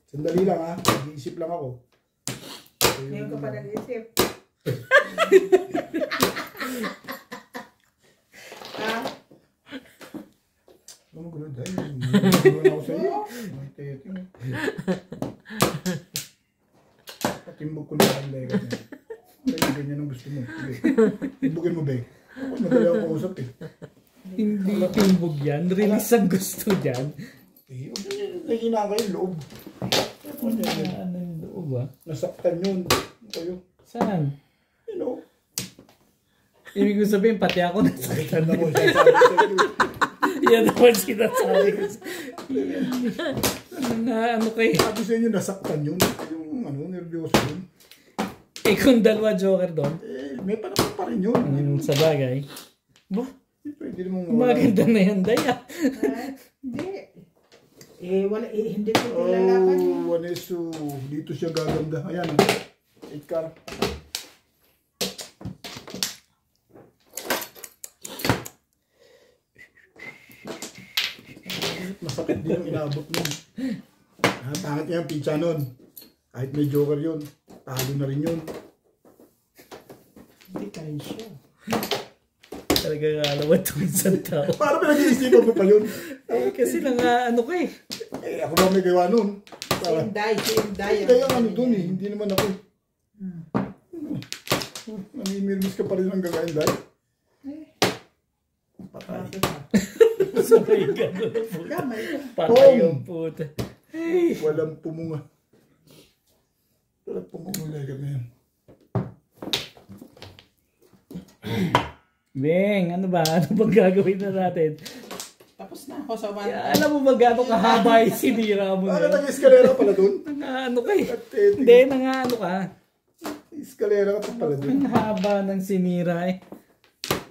Sandali lang ha. Nag-iisip lang ako. Ngayon ka pa nag-isip. Ha? Ano mo gano'n dahil? Nagulong ako sa iyo. Patimbog ko na ang lega niya. Kaya ganyan ang gusto mo. Sige. Timbugin mo, Beng. Ako madali ako kausap eh. Hindi timbog yan. Release ang gusto dyan. Eh, nahihina kayo yung loob. Ano yung loob ah? Nasaktan yun. Kayo. Saan? You know. Ibig ko sabihin, pati ako nasaktan Ano mo, mo. sasabi sa iyo. Yan naman sinasabi ko. Ano kayo? Sabi sa inyo, nasaktan yun. Yung ano, nervyoso yun. Eh kung dalawa joker doon, Eh, may panahon pa rin yun. sa bagay. Ba? Pwede namang Maganda na yan, Daya. Hindi. Hindi ko kilalaban yun. Oh, Vanesso. Dito siya gaganda. Ayan. Ikar. Masakit din yung inaabot nun. Pangit niya yung pizza nun. Kahit may joker yun, talo na rin yun. Hindi kayo siya. Talaga alawan ito isang tao. Para pinag-iisipan mo pa yun. Eh, kasi lang ano ko eh. Eh, ako ba may gawa nun? Si Inday. Kaya ano dun eh, hindi naman ako eh. Namimirmis ka pa rin ng gagayin dahil. Patay. Sabay gano'n na puta. Gamay ka. Patay yung puta. Walang pumunga. Walang pumunga kami yan. Beng, ano ba? Ano bang gagawin na natin? Tapos na ako sa one. Alam mo ba gano'ng kahaba yung sinira mo Ano na? nag-eskalera pala dun? Ano ka eh? Hindi, ano ka? Eskalera ka pa pala dun. Ang haba ng sinira eh.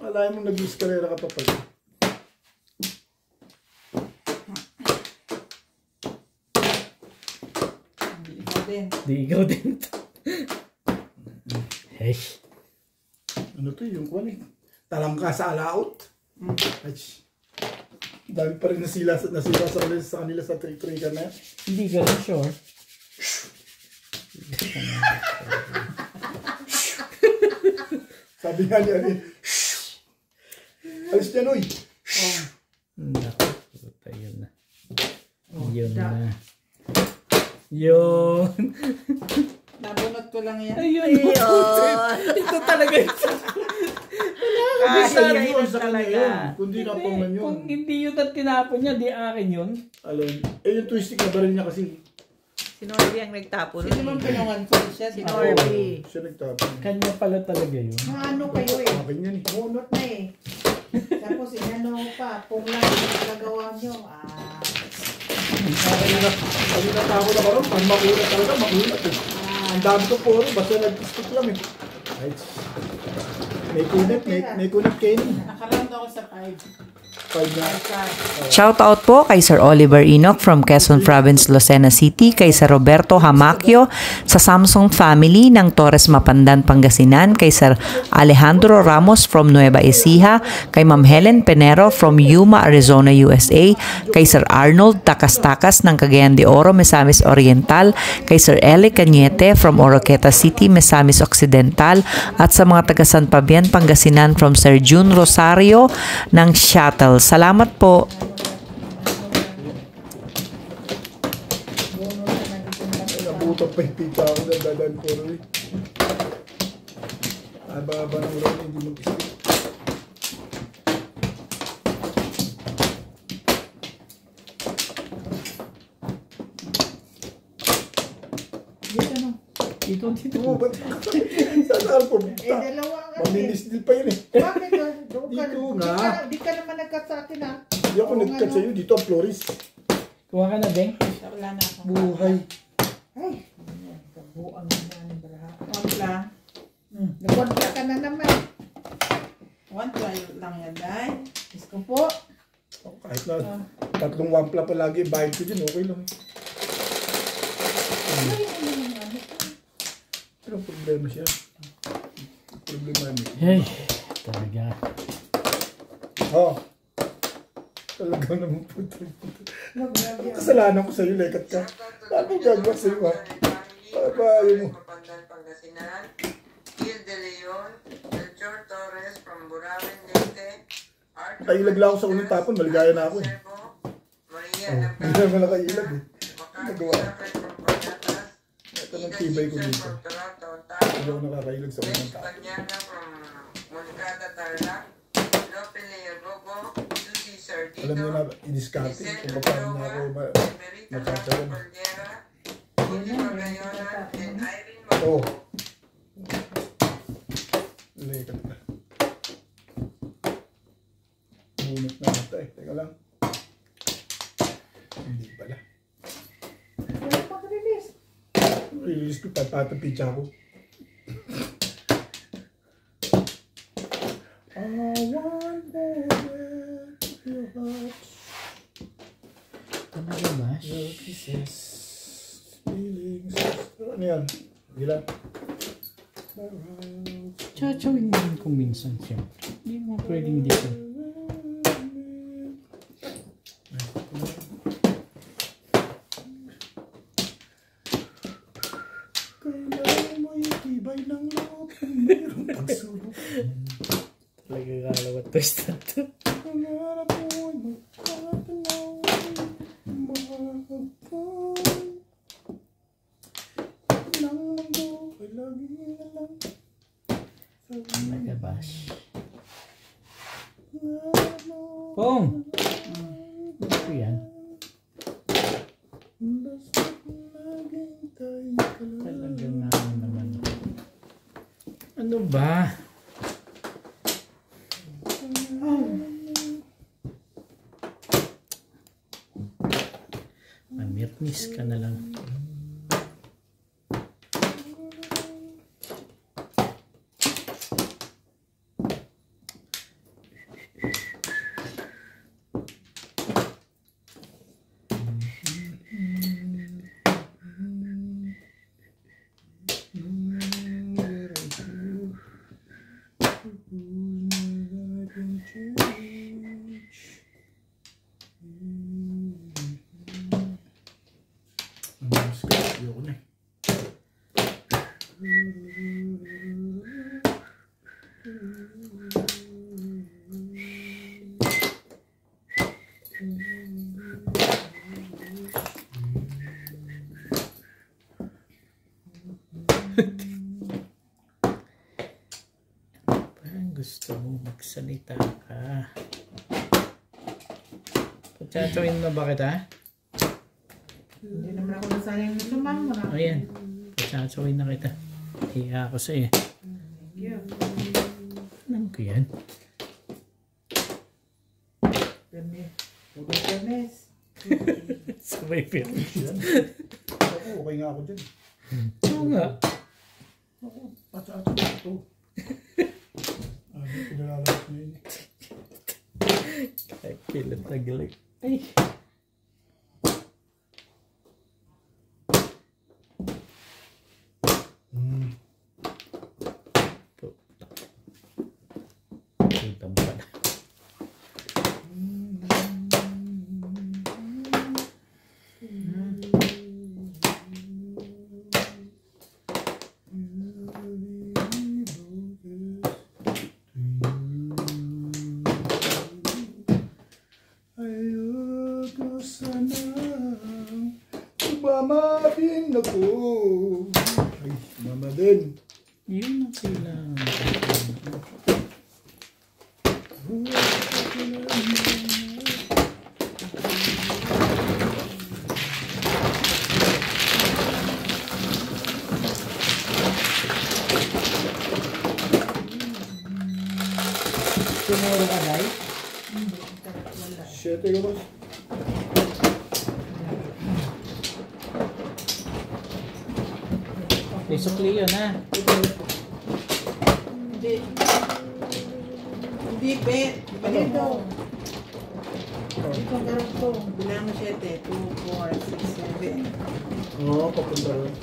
Malayan mo nag-eskalera ka pa pala. Di ikaw din to. Hesh. Ano to yung kwan eh? Talam ka sa alaot. Ay, dami pa rin nasila sa kanila sa trick-trickan na yan. Hindi ka rin sure. Sabi nga niya eh. Alis niya noy. Naku, puta, yun na. Yun na. Yun. Nabunot ko lang yan. Ayun. Ito talaga yun. Sana yun yun sa kanya talaga. yun. Kundi napangan yun. Kung hindi yun ang tinapon niya, di akin yun. Alam. Eh yung twistic na baril niya kasi. Si Norby ang nagtapon. Sino bang pinungan ko siya? Si Sino? Norby. Siya nagtapon. Kanya pala talaga yun. Ano kayo eh? Akin yan eh. Bunot na eh. Tapos inano pa. Kung lang yung nagawa nyo. Pag natakot ako rin, pag makulat talaga, makulat eh. Ang dami ko po rin, basta nag-stick lang eh. Ay, may kunit kayo eh. Nakaround ako sa 5. 5 na. Shoutout po kay Sir Oliver Enoch from Quezon Province, Lucena City, kay Sir Roberto Hamacchio sa Samsung family ng Torres Mapandan, Pangasinan, kay Sir Alejandro Ramos from Nueva Ecija, kay Ma'am Helen Penero from Yuma, Arizona, USA, kay Sir Arnold Takas-Takas ng Cagayan de Oro, Misamis Oriental, kay Sir Eli Cañete from Oroqueta City, Misamis Occidental, at sa mga taga San Fabian, Pangasinan from Sir June Rosario ng Shuttle. Salamat po. Nabutan pa yung pita ako na dadan ko rin. Aba-aba ng rin, hindi mag-stick. Dito. Oo, ba't saan po? Dalawa nga. Maminis din pa yun eh. Bakit? Doon ka. Dito nga. Di ka naman nagkat sa akin ha. Hindi ako nag-cut sa'yo. Dito ang florist. Kuha ka na, Beng. Wala na akong Buhay. Ay, kabuang naman ang baraha. Kontra. Nagkontra ka na naman. Kontra lang yan, Day. Diyos ko po. Oh, kahit na tatlong wampla pa lagi, bayad ko din, okay lang. Pero problema siya. Problema niya. Hey, talaga. Oh. Talaga naman puto. Kasalanan ko sa'yo, lekat ka. Ano gagawin sa'yo, ha? Ba, yun mo. Mapandan, Pangasinan. Gil De Leon, Melchor Torres from Burawen, Leyte. Nakailag lang ako sa unang tapon, maligaya na ako eh. Maria Hindi naman nakailag eh. Makati Nagawa. Sacred from Pagnatas. Ito ng Ida tibay ko Simpson dito. from Toronto, Hindi Ontario. ako nakakailag sa unang Bes tapon. Banyana from Moncada, Tarlac. Lope Leogogo, Susie Sardino. Alam mo na, i-discarte kung paano na ako matatagal. Judy Magayona and Irene Oh. Mago. Lekat na. Bunot na ata eh. Teka lang. Hindi pala. Wala pang release. Release ko, patapitsa ko. I want your heart, Talaga ba? your kisses, feelings. Ano yan? Gila. Chachawin din ko minsan siya. Hindi mo pwedeng dito. Kailangan mo'y tibay ng loob kung mayroong pagsubok. Talaga kalawat twist na to. Pangarap mo'y magkatanaw, mahapon. Ng mundo ay lagi na lang. Talaga ba? Pong! Ano ko yan? Talaga nga naman. Ano ba? Mamirnis ka na lang. Ayoko na. Parang gusto mo magsalita ka. Patsatsuin na ba kita? Hindi naman ako nasanay ng sumama na. Ayan. Patsatsuin na kita. Hiya ako sa'yo. Alam ko yan. Puro permes. Sabay finish. Ako, okay nga ako dyan. Oo nga. Ako, patsa-atsa ko ito. Ano, pinalalabas na yun. Ay, pilat na galing. Ay. Kitang pala. Ayoko sanang sumama din ako. Ay, mama din. Yun ang kailangan. Tumuro ka, Day? Wala. 17 ka, boss. Basically yun ha. Hindi. Hindi, bet. Balik daw. Hindi ko garantong. Bilang mo 7. 2, 4, 6, 7. Oo, papunta rin.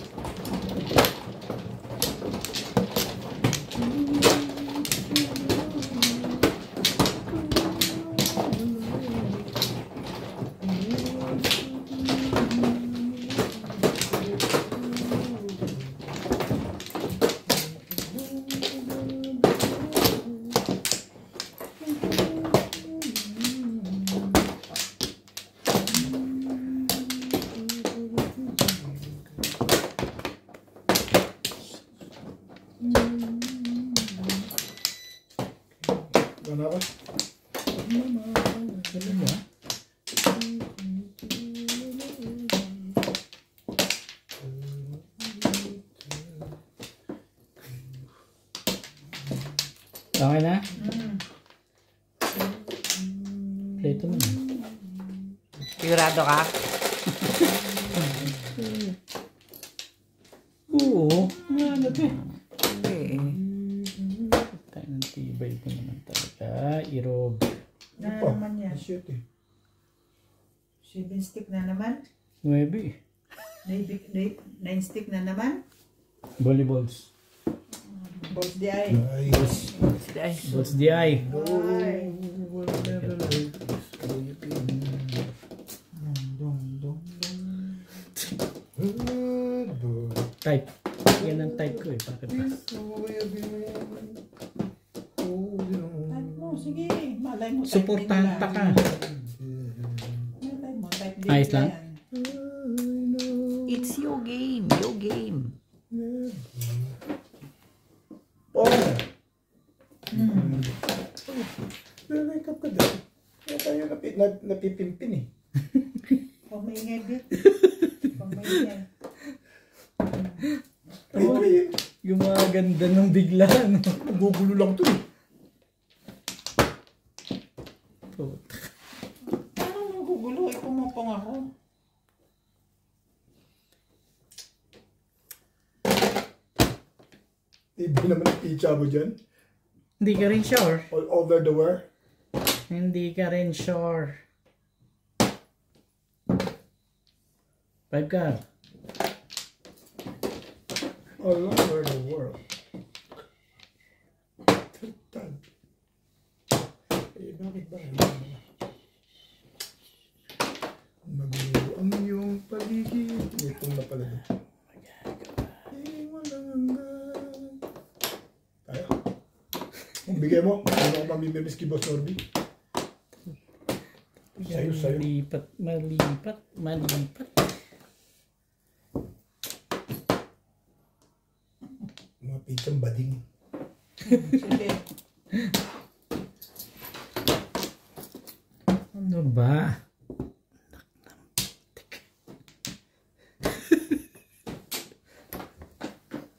Ano ako? Galing mo ha. Okay na? Play ito mo na. Sigurado ka? Oo. Ano ba? Hindi eh. Tayo ng tibay ko naman talaga. Irog. Na Pa, naman yan. 17. 7 stick na naman. 9. 9 stick na naman. Volleyballs. Balls di ay. Nice. Balls di ay. Ay. Type. Yan ang type ko eh. Bakit ba? Type mo, sige. Malay mo. type Supportahan din pa ka. lang. Malay mo, type din Ayos nila lang? yan. It's your game. Your game. Oh! Lalakap ka dyan. Kaya tayo napipimpin eh. Huwag maingay, bit. Huwag maingay. Yung mga ganda ng bigla. No? Nagugulo lang to eh. Ano nagugulo? Pumapong ako. Ibi naman ang pizza mo dyan. Hindi ka rin sure. All over the world. Hindi ka rin sure. 5 ka. All over the world. Tag. Eh, bakit ba? Magulo ang iyong paligid. Itong na pala doon. Tayo. Kung bigay mo, ano ako mamimilis kay Boss Norby? Sayo. Malipat. Mga pizzang bading. Sige. Ano ba?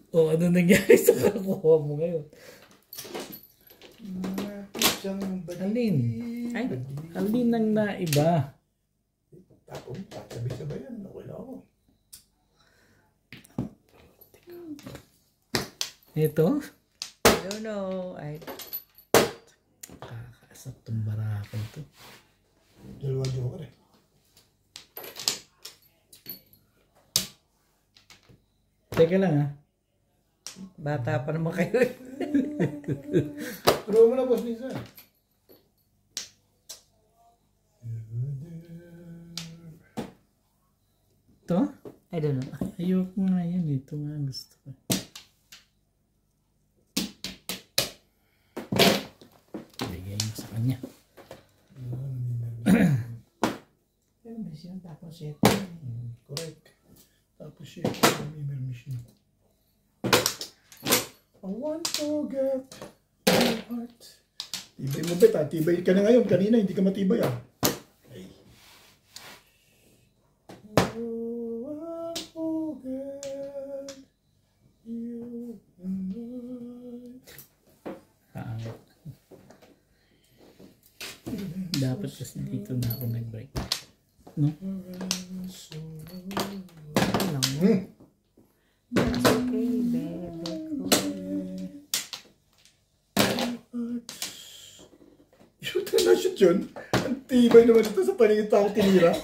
O ano nangyari sa kakuha mo ngayon? Mga pizzang bading. Alin? Ay, alin ang naiba? Tapos, sabay-sabay yan. Okay lang ako. Ito? I don't know. Kakasap tong barakon to. Dalawa joker eh. Teka lang ha. Bata pa naman kayo. Draw mo na, Boss Lisa. Ito? I don't know. Ayoko nga yan. Ito nga gusto ko. Bigay mo sa kanya. Pero mission tapos 7. Correct. Tapos siya, email machine. I won't forget your heart. Tibay mo, Bet, ha? Tibay ka na ngayon. Kanina, hindi ka matibay, ah. Okay. Oh, I forget you and I. dapat kasi dito na ako nag-break. No? That's okay, bebe. Shoot na shoot yun. Ang tibay naman ito sa paningin pa ako tinira.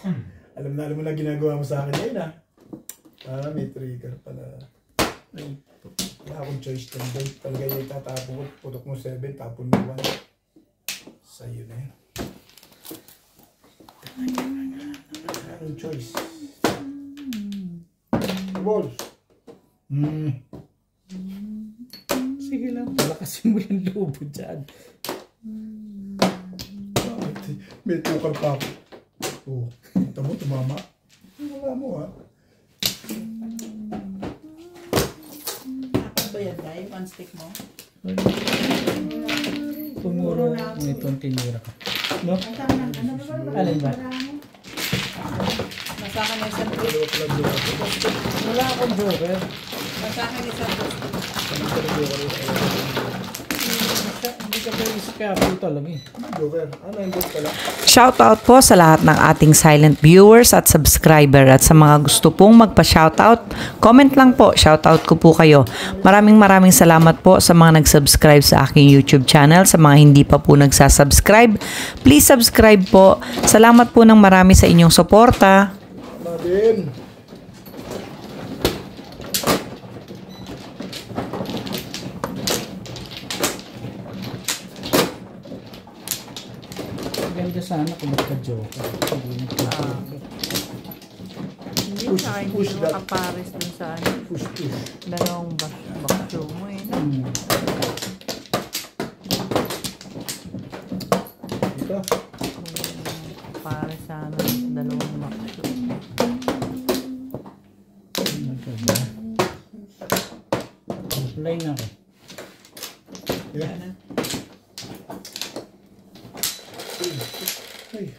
Alam na ginagawa mo sa akin ngayon ah. May trigger pala. Wala akong choice din. Talaga yung itatapon ko. Putok mo 7, tapon mo 1. Sa'yo na yun. Wala akong choice. Balls. Sige lang, palakasin mo yung lobo dyan. May tukar pa ako. Oo. Kita mo, tumama. Wala mo ha. Ako ba yan, Day? One stick mo? Tumuro mo itong tinira ka. No? Alin ba? Nasa akin na isang stick. Wala akong joker. Nasa akin isang stick. Hindi ka pwede sa kapo talaga eh. Joker. Ano yung boss pala? Shoutout po sa lahat ng ating silent viewers at subscriber at sa mga gusto pong magpa-shoutout, comment lang po, shoutout ko po kayo. Maraming salamat po sa mga nag-subscribe sa aking YouTube channel. Sa mga hindi pa po nagsasubscribe, please subscribe po. Salamat po ng marami sa inyong suporta. Madin. Ganda sana kung magka-joker. Hindi nagka-joker. Hindi Push, sa akin, push hindi that. makapares dun sa ano. Push. Dalawang bakso mo eh. No? Ito. Pares sana dalawang bakso. Maganda. Apply na ako. Yeah. Ay.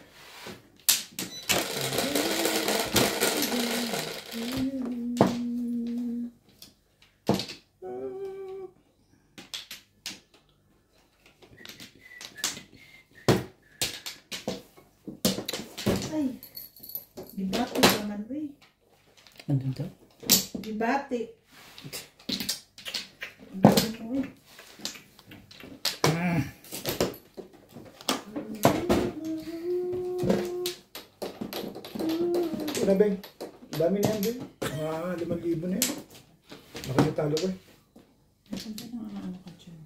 Ay, gibati naman eh. Ano ito? Gibati. Ang galing mo eh. Ito na, Beng. Dami na yan, Beng. Mga 5,000 na yan. Nakalitalo ko eh. Ano ka dyan?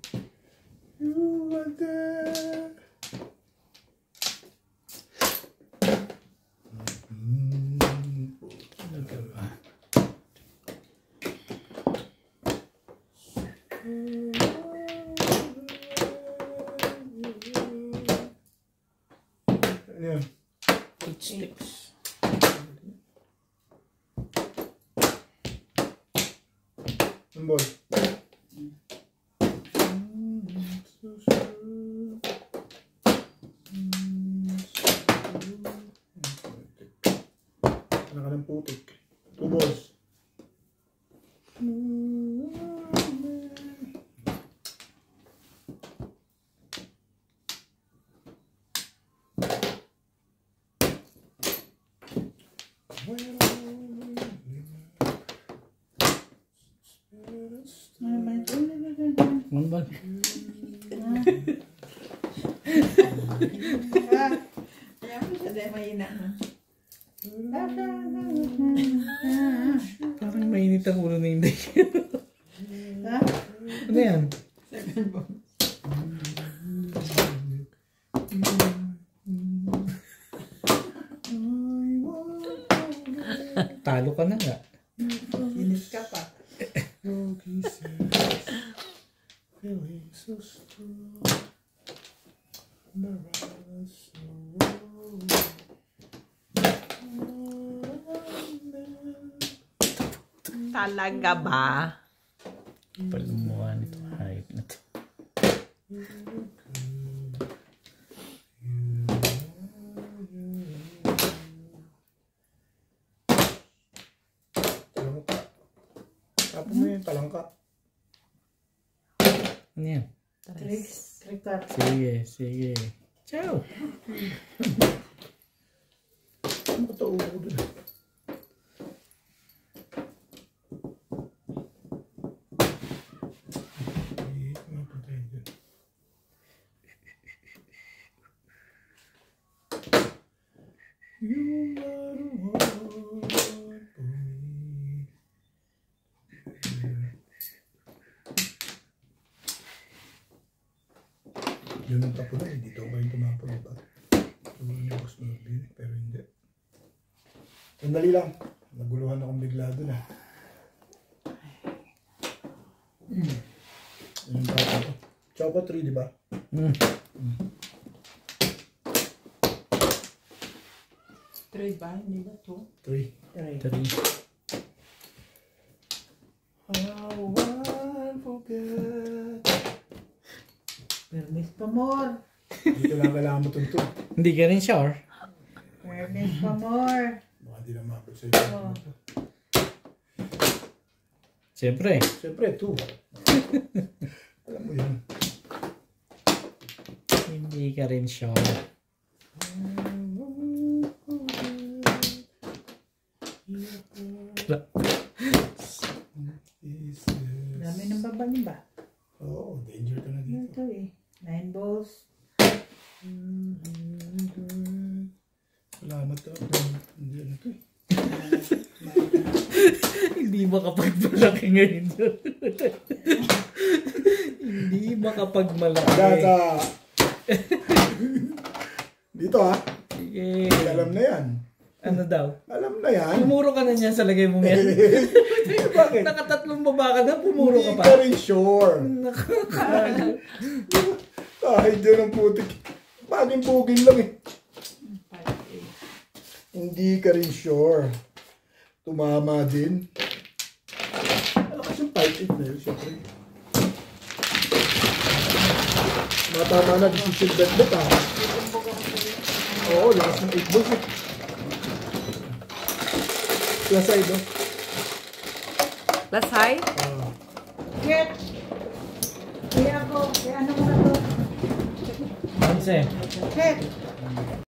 You are there. Ano yan? Eight sticks. Ang ball. Ano ka ng putik? 2 balls. One ball. Kaya mo siya dahil mahina na. Parang mainit ang ulo na hindi. Ha? Ano yan? Talo ka na nga. Inis ka pa. Feeling so strong. Talaga ba? Palumuha nito. Hayop na to. Talangka. Tapos mo yung talangka. Ano yan? Tricks. Trick that. Sige, sige. Ciao! Ano ba ito? Ulo ko dun? Mapunta yun dun. You are the one for me. Yun ang tapo na eh. Dito ba yung tumapon ba? Ito yung boss na nabili, pero hindi. Sandali lang. Naguluhan akong bigla doon ah. Yung tapo ko. Choco 3, di ba? Three ba? Hindi ba to? 3. How I forget. Fairness pa more. Dito lang kailangan mo tuntun. Hindi ka rin sure? Fairness pa more. Baka di na mapag sa'yo. Oh. Siyempre. Siyempre, 2. Alam mo yun. Hindi ka rin sure. Dami ng babaling ba? Oo, danger ka na Ano dito. to eh? 9 balls. Salamat to. Hindi ano to eh. Hindi makapagmalaki ngayon doon. Hindi makapagmalaki. Data! Dito ha. Sige. Alam na yan. Ano daw? Alam na yan. Pumuro ka na niyan sa lagay mo yan. Bakit? Nakatatlong baba ka na, pumuro ka Hindi pa. ka rin sure. Kahit dyan ang putik. Baging bugin lang eh. Hindi ka rin sure. Tumama din. Ano kasi yung 5-8 na yun, syempre. Matama na, decision bet ha. Oo, lakas ng 8 balls eh. Plus side, no? Last high? Get! Kaya ako, kaya ano mo na to? Panse. Get!